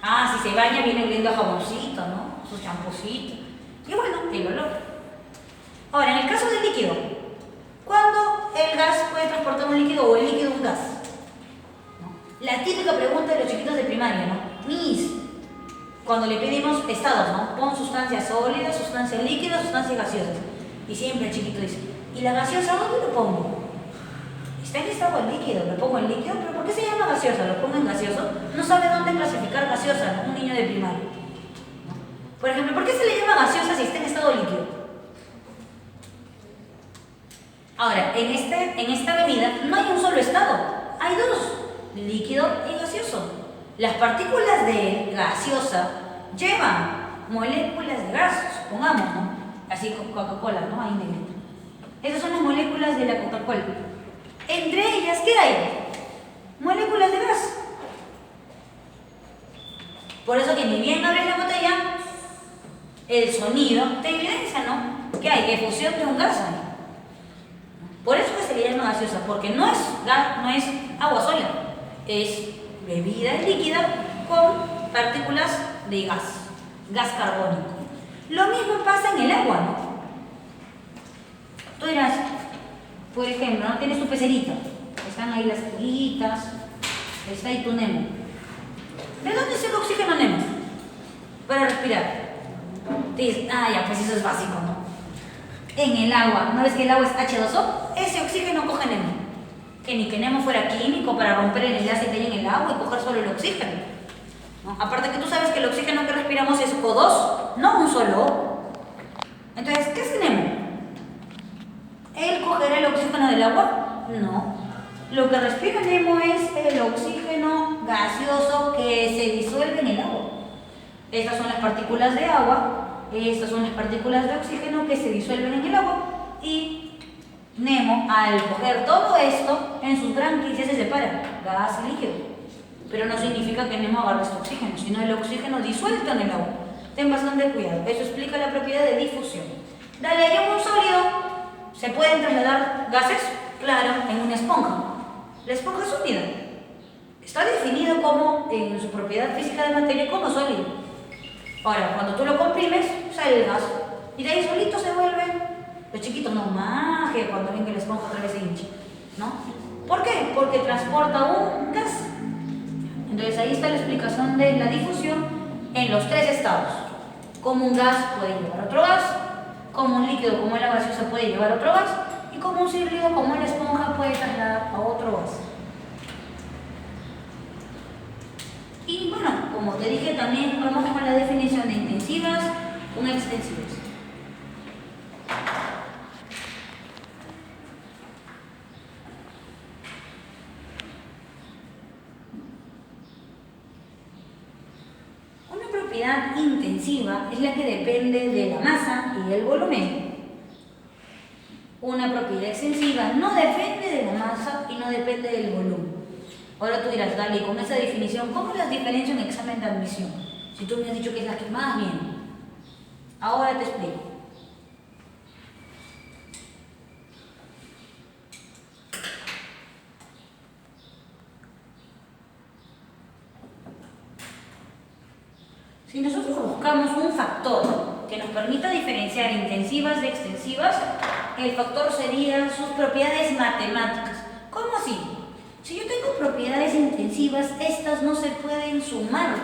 Ah, si se baña viene oliendo a jaboncito, ¿no? Su champucito. Y bueno, el olor. Ahora, en el caso del líquido, ¿cuándo el gas puede transportar un líquido o el líquido un gas? ¿No? La típica pregunta de los chiquitos de primaria, ¿no? Miss, cuando le pedimos estados, ¿no? Pon sustancias sólidas, sustancias líquidas, sustancias gaseosas. Y siempre el chiquito dice, ¿y la gaseosa dónde lo pongo? Está en estado líquido, lo pongo en líquido, pero ¿por qué se llama gaseosa? Lo pongo en gaseoso. No sabe dónde clasificar gaseosa, ¿no? Un niño de primaria. ¿No? Por ejemplo, ¿por qué se le llama gaseosa si está en estado líquido? Ahora, en esta bebida no hay un solo estado, hay dos, líquido y gaseoso. Las partículas de gaseosa llevan moléculas de gas, supongamos, ¿no? Así con Coca-Cola, ¿no? Ahí negrito. Esas son las moléculas de la Coca-Cola. Entre ellas, ¿qué hay? Moléculas de gas. Por eso que ni bien abres la botella, el sonido te evidencia, ¿no? ¿Qué hay? Efusión de un gas ahí. Por eso que se le llama gaseosa, porque no es gas, no es agua sola, es bebida líquida con partículas de gas carbónico. Lo mismo pasa en el agua, ¿no? Tú dirás, por ejemplo, ¿no? Tienes tu pecerito, están ahí las pulguitas, está ahí tu Nemo. ¿De dónde es el oxígeno Nemo? Para respirar. Te dices, ah, ya, pues eso es básico, ¿no? En el agua, ¿no ves que el agua es H2O? Ese oxígeno coge Nemo. Que ni que Nemo fuera químico para romper el enlace que hay en el agua y coger solo el oxígeno, ¿no? Aparte que tú sabes que el oxígeno que respiramos es O2, no un solo O. Entonces, ¿qué hace Nemo? ¿Él cogerá el oxígeno del agua? No. Lo que respira Nemo es el oxígeno gaseoso que se disuelve en el agua. Estas son las partículas de agua, estas son las partículas de oxígeno que se disuelven en el agua y Nemo, al coger todo esto, en sus branquias se separa, gas y líquido. Pero no significa que Nemo agarre este oxígeno, sino el oxígeno disuelto en el agua. Ten bastante cuidado, eso explica la propiedad de difusión. Dale, hay un sólido, ¿se pueden trasladar gases? Claro, en una esponja. La esponja es sólida. Está definido como, en su propiedad física de materia, como sólido. Ahora, cuando tú lo comprimes, sale el gas. Y de ahí solito se vuelve. Los chiquitos no magia cuando ven que la esponja otra vez se hincha, ¿no? ¿Por qué? Porque transporta un gas. Entonces ahí está la explicación de la difusión en los tres estados. Como un gas puede llevar otro gas, como un líquido como la gaseosa puede llevar otro gas, y como un sólido como la esponja puede trasladar a otro gas. Y bueno, como te dije, también vamos con la definición de intensivas con extensivas. Una propiedad intensiva es la que depende de la masa y del volumen. Una propiedad extensiva no depende de la masa y no depende del volumen. Ahora tú dirás, dale, con esa definición, ¿cómo las diferencio en examen de admisión? Si tú me has dicho que es la que más viene. Ahora te explico. Si nosotros buscamos un factor que nos permita diferenciar intensivas de extensivas, el factor sería sus propiedades matemáticas. ¿Cómo así? Si yo tengo propiedades intensivas, estas no se pueden sumar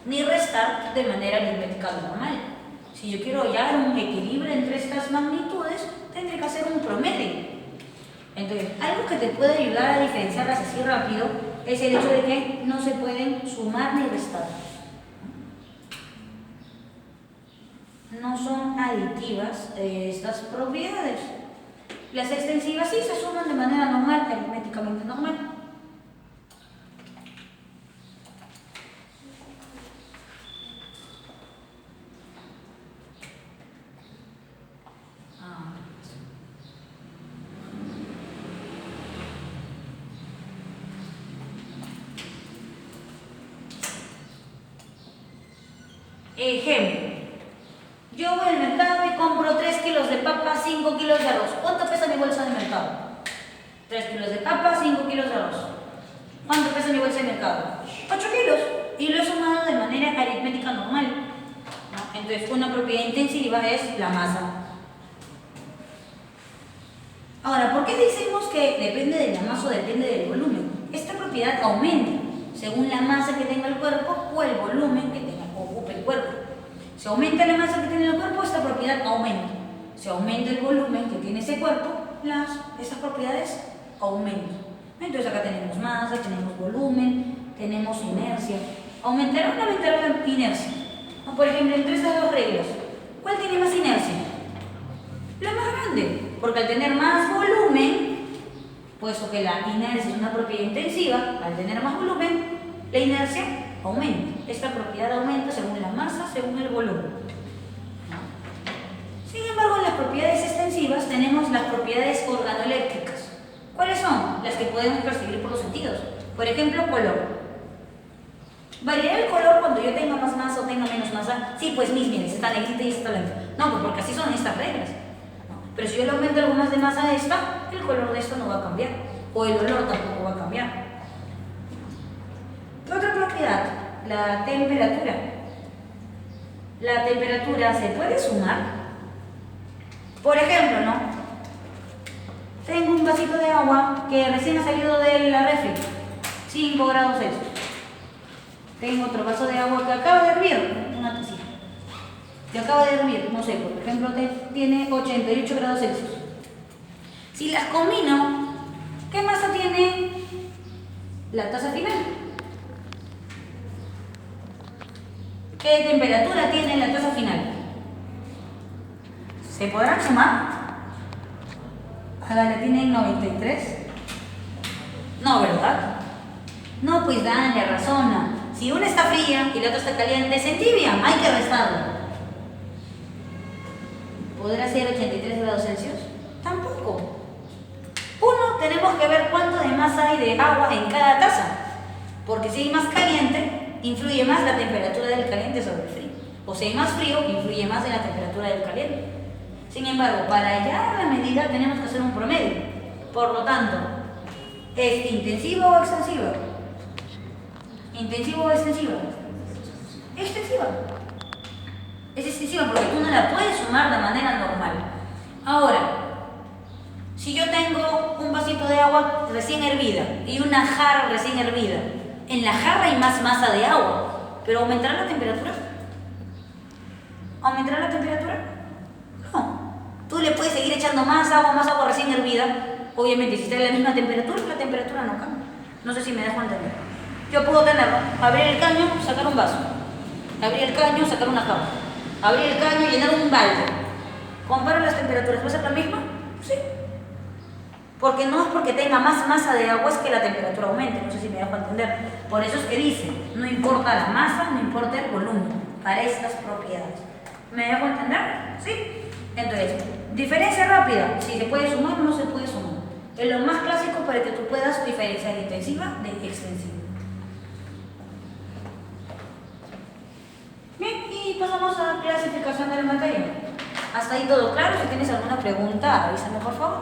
ni restar de manera aritmética normal. Si yo quiero hallar un equilibrio entre estas magnitudes, tendré que hacer un promedio. Entonces, algo que te puede ayudar a diferenciarlas así rápido es el hecho de que no se pueden sumar ni restar. No son aditivas estas propiedades. Las extensivas sí se suman de manera normal, aritméticamente normal. Ejemplo, yo voy al mercado y compro 3 kilos de papa, 5 kilos de arroz. ¿Cuánto pesa mi bolsa de mercado? 3 kilos de papa, 5 kilos de arroz. ¿Cuánto pesa mi bolsa de mercado? 8 kilos. Y lo he sumado de manera aritmética normal, ¿no? Entonces, una propiedad intensiva es la masa. Ahora, ¿por qué decimos que depende de la masa o depende del volumen? Esta propiedad aumenta según la masa que tenga el cuerpo o el volumen que ocupe el cuerpo. Si aumenta la masa que tiene el cuerpo, esta propiedad aumenta. Si aumenta el volumen que tiene ese cuerpo, estas propiedades aumentan. Entonces acá tenemos masa, tenemos volumen, tenemos inercia. ¿Aumentará o no aumentará la inercia? O por ejemplo, entre estas dos reglas, ¿cuál tiene más inercia? La más grande, porque al tener más volumen, puesto que la inercia es una propiedad intensiva, al tener más volumen, la inercia aumenta. Esta propiedad aumenta según la masa, según el volumen. Sin embargo, en las propiedades extensivas tenemos las propiedades organolépticas. ¿Cuáles son? Las que podemos percibir por los sentidos. Por ejemplo, color. ¿Variará el color cuando yo tenga más masa o tenga menos masa? Sí, pues miren, está negrita y está blanca. No, pues porque así son estas reglas. Pero si yo le aumento algo más de masa a esta, el color de esto no va a cambiar. O el olor tampoco va a cambiar. Otra propiedad, la temperatura. La temperatura se puede sumar. Por ejemplo, ¿no? Tengo un vasito de agua que recién ha salido de la refri, 5 grados Celsius. Tengo otro vaso de agua que acaba de hervir, una tacita, que acaba de hervir, no sé, por ejemplo, tiene 88 grados Celsius. Si las combino, ¿qué masa tiene la taza final? ¿Qué temperatura tiene la taza final? ¿Se podrán sumar? La tienen 93. No, ¿verdad? No, pues dale, razona. Si una está fría y la otra está caliente, se entibian, hay que restarlo. ¿Podrá ser 83 grados Celsius? Tampoco. Uno, tenemos que ver cuánto de masa hay de agua en cada taza. Porque si hay más caliente, influye más la temperatura del caliente sobre el frío. O si hay más frío, influye más en la temperatura del caliente. Sin embargo, para hallar la medida tenemos que hacer un promedio. Por lo tanto, ¿es intensiva o extensiva? ¿Intensiva o extensiva? Extensiva. Es extensiva porque tú no la puedes sumar de manera normal. Ahora, si yo tengo un vasito de agua recién hervida y una jarra recién hervida, en la jarra hay más masa de agua, pero ¿aumentará la temperatura? ¿Aumentará la temperatura? No. Tú le puedes seguir echando más agua recién hervida. Obviamente, si está en la misma temperatura, la temperatura no cambia. No sé si me dejo entender. Yo puedo tenerlo, abrir el caño, sacar un vaso. Abrir el caño, sacar una cama. Abrir el caño y llenar un balde. ¿Comparo las temperaturas? ¿Va a ser la misma? Sí. Porque no es porque tenga más masa de agua, es que la temperatura aumente. No sé si me dejo entender. Por eso es que dice, no importa la masa, no importa el volumen, para estas propiedades. ¿Me dejo entender? Sí. Entonces, diferencia rápida, si se puede sumar o no se puede sumar. Es lo más clásico para que tú puedas diferenciar intensiva de extensiva. Bien, y pasamos a clasificación de la materia. ¿Hasta ahí todo claro? Si tienes alguna pregunta, avísame por favor.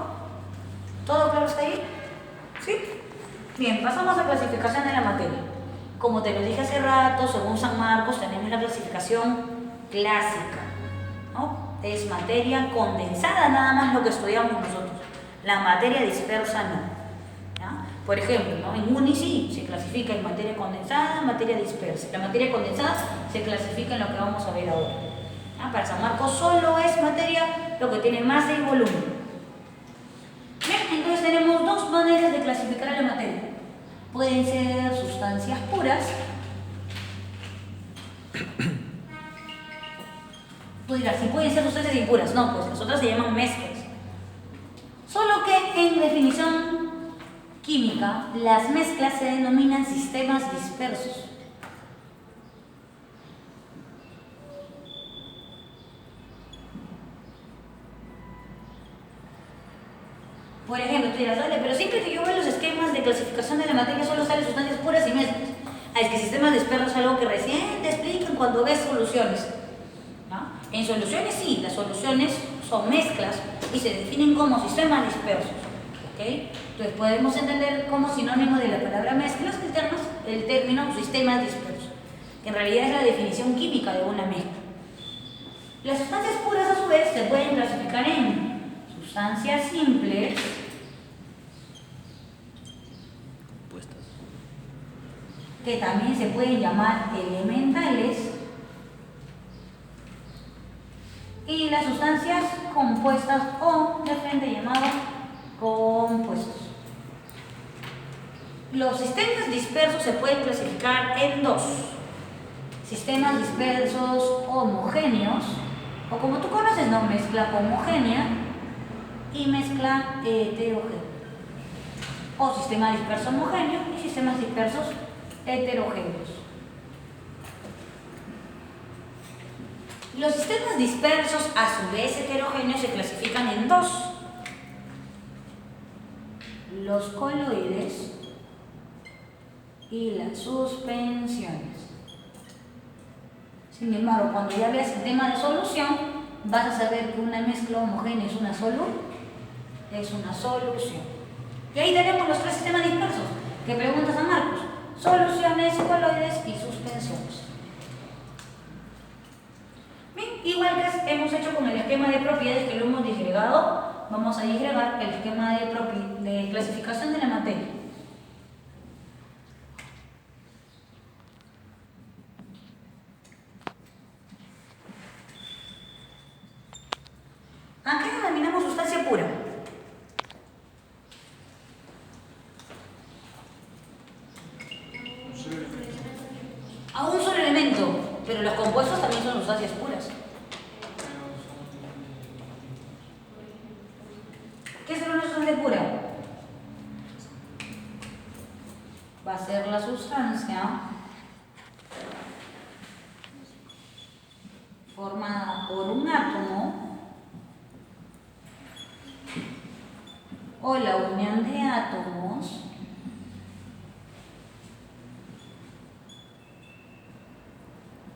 ¿Todo claro hasta ahí? ¿Sí? Bien, pasamos a clasificación de la materia. Como te lo dije hace rato, según San Marcos tenemos la clasificación clásica, ¿no? Es materia condensada, nada más lo que estudiamos nosotros. La materia dispersa no. ¿Ya? Por ejemplo, ¿no? En UNI sí se clasifica en materia condensada, materia dispersa. La materia condensada se clasifica en lo que vamos a ver ahora. ¿Ya? Para San Marcos solo es materia lo que tiene masa y volumen. Bien, entonces tenemos dos maneras de clasificar a la materia. Pueden ser sustancias puras. Tú dirás, si pueden ser sustancias impuras. No, pues las otras se llaman mezclas. Solo que en definición química, las mezclas se denominan sistemas dispersos. Por ejemplo, tú dirás, dale, pero siempre que yo veo los esquemas de clasificación de la materia solo salen sustancias puras y mezclas. Ah, es que sistemas dispersos es algo que recién te explican cuando ves soluciones. ¿No? En soluciones sí, las soluciones son mezclas y se definen como sistemas dispersos. ¿Okay? Entonces podemos entender como sinónimo de la palabra mezclas el término sistemas dispersos, que en realidad es la definición química de una mezcla. Las sustancias puras a su vez se pueden clasificar en sustancias simples, que también se pueden llamar elementales, y las sustancias compuestas o de frente llamadas compuestos. Los sistemas dispersos se pueden clasificar en dos: sistemas dispersos homogéneos, o como tú conoces, ¿no? Mezcla homogénea y mezcla heterogénea, o sistema disperso homogéneo y sistemas dispersos heterogéneos. Los sistemas dispersos, a su vez heterogéneos, se clasifican en dos: los coloides y las suspensiones. Sin embargo, cuando ya veas el tema de solución, vas a saber que una mezcla homogénea es una solución. Y ahí tenemos los tres sistemas dispersos que preguntas a Marcos: soluciones, coloides y suspensiones. Bien, igual que hemos hecho con el esquema de propiedades que lo hemos disgregado, vamos a disgregar el esquema de clasificación de la materia. ¿A qué denominamos sustancia pura? A un solo elemento, pero los compuestos también son sustancias puras. ¿Qué es una sustancia pura? Va a ser la sustancia formada por un átomo o la unión de átomos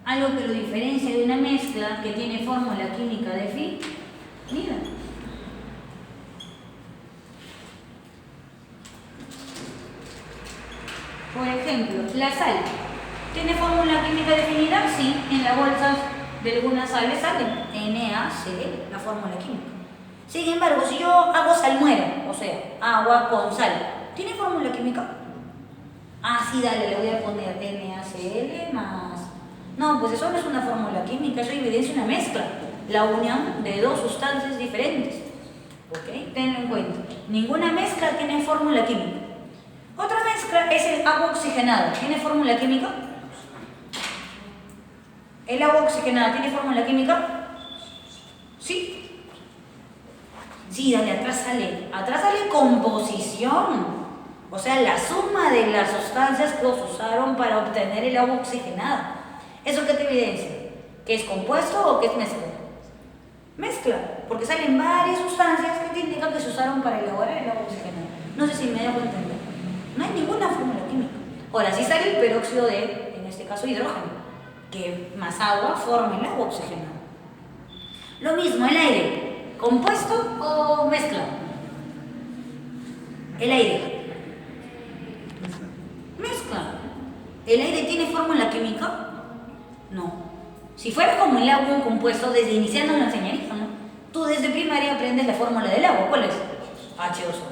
algo que lo diferencia de una mezcla que tiene fórmula química definida. Por ejemplo, la sal. ¿Tiene fórmula química definida? Sí, en las bolsas de algunas sales sale NaCl, la fórmula química. Sin embargo, si yo hago salmuera, o sea, agua con sal, ¿tiene fórmula química? Ah, sí, dale, le voy a poner NaCl más... No, pues eso no es una fórmula química, eso evidencia una mezcla, la unión de dos sustancias diferentes. ¿Ok? Tenlo en cuenta. Ninguna mezcla tiene fórmula química. Otra mezcla es el agua oxigenada. ¿Tiene fórmula química? ¿El agua oxigenada tiene fórmula química? Sí. Sí, dale, atrás sale composición. O sea, la suma de las sustancias que os usaron para obtener el agua oxigenada. ¿Eso qué te evidencia? ¿Que es compuesto o que es mezcla? Mezcla, porque salen varias sustancias que te indican que se usaron para elaborar el agua oxigenada. No sé si me dejo entender. No hay ninguna fórmula química. Ahora sí sale el peróxido de, en este caso, hidrógeno, que más agua forma el agua oxigenada. Lo mismo, el aire, ¿compuesto o mezcla? El aire. Mezcla. ¿El aire tiene fórmula química? No. Si fuera como el agua un compuesto, desde iniciando lo enseñaría, ¿no? Tú desde primaria aprendes la fórmula del agua. ¿Cuál es? H2O.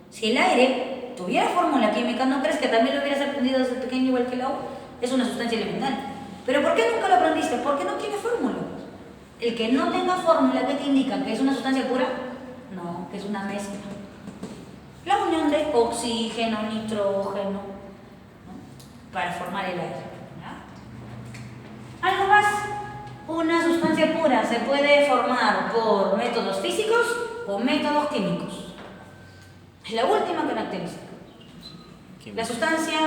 Si el aire tuviera fórmula química, ¿no crees que también lo hubieras aprendido desde pequeño igual que el agua? Es una sustancia elemental. ¿Pero por qué nunca lo aprendiste? Porque no tiene fórmula. El que no tenga fórmula, ¿qué te indica? ¿Que es una sustancia pura? No, que es una mezcla. La unión de oxígeno, nitrógeno, ¿no? Para formar el aire. ¿Algo más? Una sustancia pura se puede formar por métodos físicos o métodos químicos. Es la última característica. La sustancia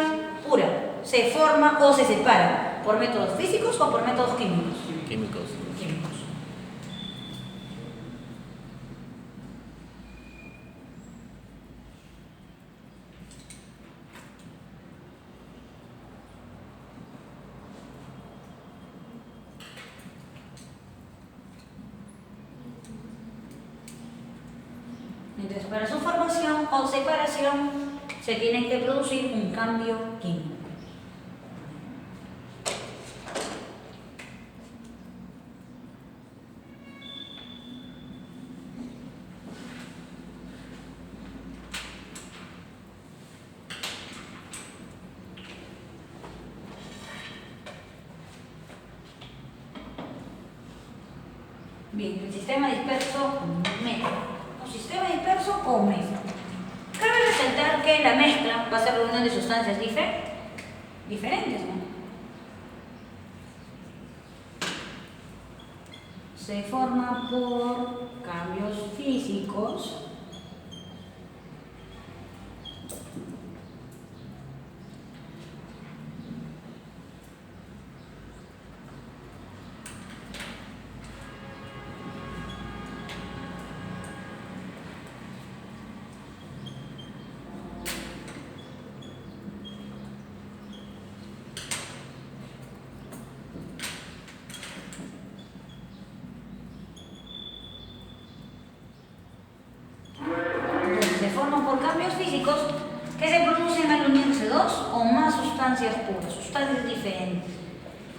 pura se forma o se separa por métodos físicos o por métodos químicos. Químicos. Entonces, para su formación o separación se tiene que producir un cambio químico. Bien, el sistema disperso mezcla. Un sistema disperso o mezcla. Cabe resaltar que la mezcla va a ser reunión de sustancias diferentes, ¿no? Se forma por cambios físicos que se producen al unirse dos o más sustancias puras, sustancias diferentes.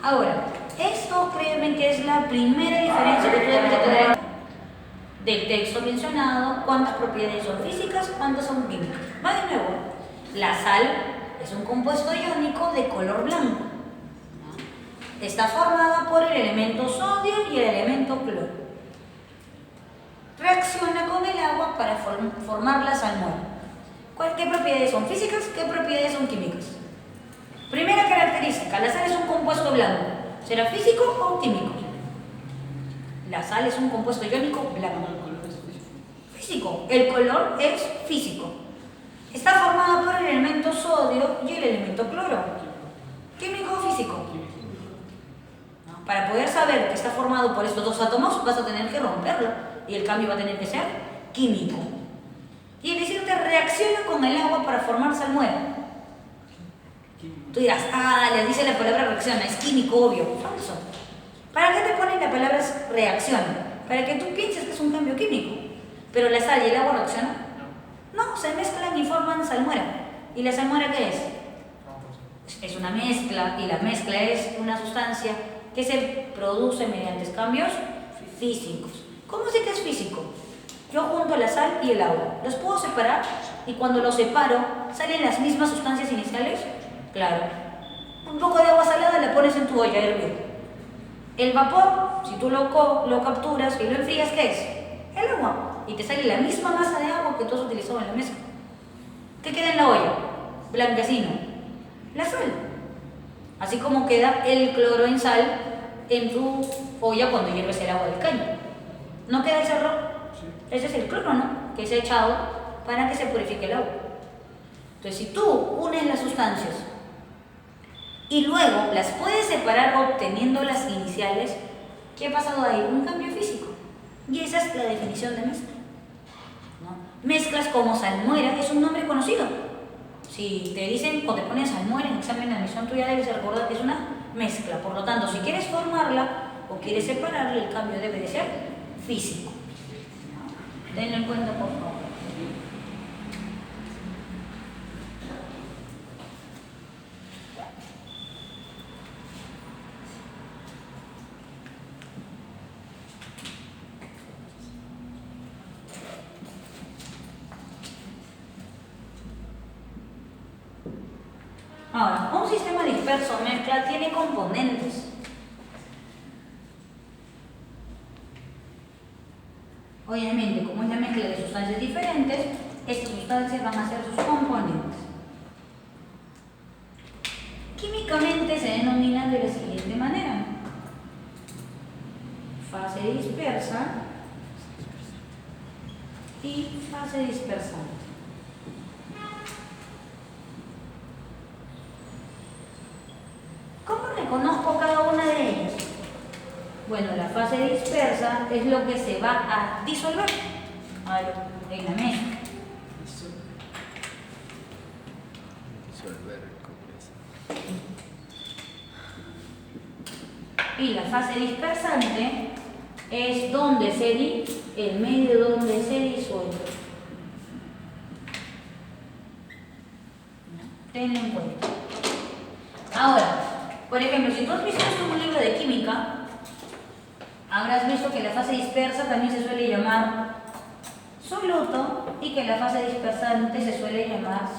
Ahora, esto créeme que es la primera diferencia que tú debes de tener del texto mencionado, cuántas propiedades son físicas, cuántas son químicas. Va de nuevo, la sal es un compuesto iónico de color blanco. Está formada por el elemento sodio y el elemento cloro. Reacciona con el agua para formar la salmuera. ¿Qué propiedades son físicas? ¿Qué propiedades son químicas? Primera característica, la sal es un compuesto blanco. ¿Será físico o químico? La sal es un compuesto iónico blanco. Físico. El color es físico. Está formada por el elemento sodio y el elemento cloro. ¿Químico o físico? Para poder saber que está formado por estos dos átomos, vas a tener que romperlo y el cambio va a tener que ser químico. Y el decirte reacciona con el agua para formar salmuera. Tú dirás, le dice la palabra reacciona, es químico, obvio. Falso. ¿Para qué te ponen la palabra reacciona? Para que tú pienses que es un cambio químico. ¿Pero la sal y el agua reaccionan? No, se mezclan y forman salmuera. ¿Y la salmuera qué es? Es una mezcla, y la mezcla es una sustancia que se produce mediante cambios físicos. ¿Cómo sé que es físico? Yo junto la sal y el agua. ¿Los puedo separar? Y cuando los separo, ¿salen las mismas sustancias iniciales? Claro. Un poco de agua salada la pones en tu olla a hervir. El vapor, si tú lo capturas y lo enfrías, ¿qué es? El agua. Y te sale la misma masa de agua que tú has utilizado en la mezcla. ¿Qué queda en la olla? Blanquecino. La sal. Así como queda el cloro en sal en tu olla cuando hierves el agua del caño. ¿No queda el cerro? Ese es el cloro, ¿no? Que se ha echado para que se purifique el agua. Entonces, si tú unes las sustancias y luego las puedes separar obteniendo las iniciales, ¿qué ha pasado ahí? Un cambio físico. Y esa es la definición de mezcla, ¿no? Mezclas como salmuera es un nombre conocido. Si te dicen o te ponen salmuera en examen de admisión, tú ya debes recordar que es una mezcla. Por lo tanto, si quieres formarla o quieres separarla, el cambio debe de ser físico. Tenlo en cuenta, por favor. Ahora, un sistema disperso mezcla tiene componentes. Obviamente, como es la mezcla de sustancias diferentes, estas sustancias van a ser sus componentes. Químicamente se denominan de la siguiente manera: fase dispersa y fase dispersante. ¿Cómo reconozco cada una de ellas? Bueno, la fase dispersa es lo que se va a disolver en la mezcla. Y la fase dispersante es donde el medio donde se disuelve. Tenlo en cuenta. Ahora, por ejemplo, si tú has visto esto en un libro de química, habrás visto que la fase dispersa también se suele llamar soluto y que la fase dispersante se suele llamar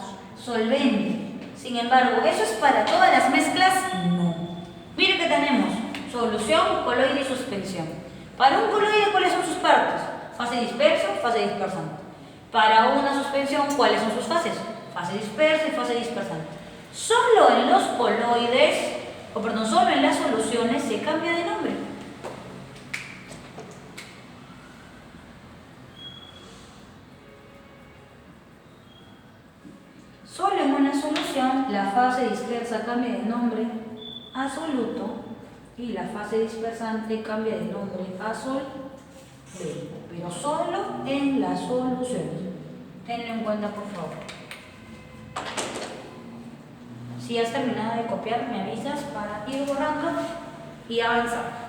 solvente. Sin embargo, ¿eso es para todas las mezclas? No. Mire que tenemos solución, coloide y suspensión. Para un coloide, ¿cuáles son sus partes? Fase dispersa, fase dispersante. Para una suspensión, ¿cuáles son sus fases? Fase dispersa y fase dispersante. Solo en los coloides, solo en las soluciones se cambia de nombre. Solo en una solución la fase dispersa cambia de nombre a soluto y la fase dispersante cambia de nombre a solvente, pero solo en las soluciones. Tenlo en cuenta, por favor. Si has terminado de copiar, me avisas para ir borrando y avanzar.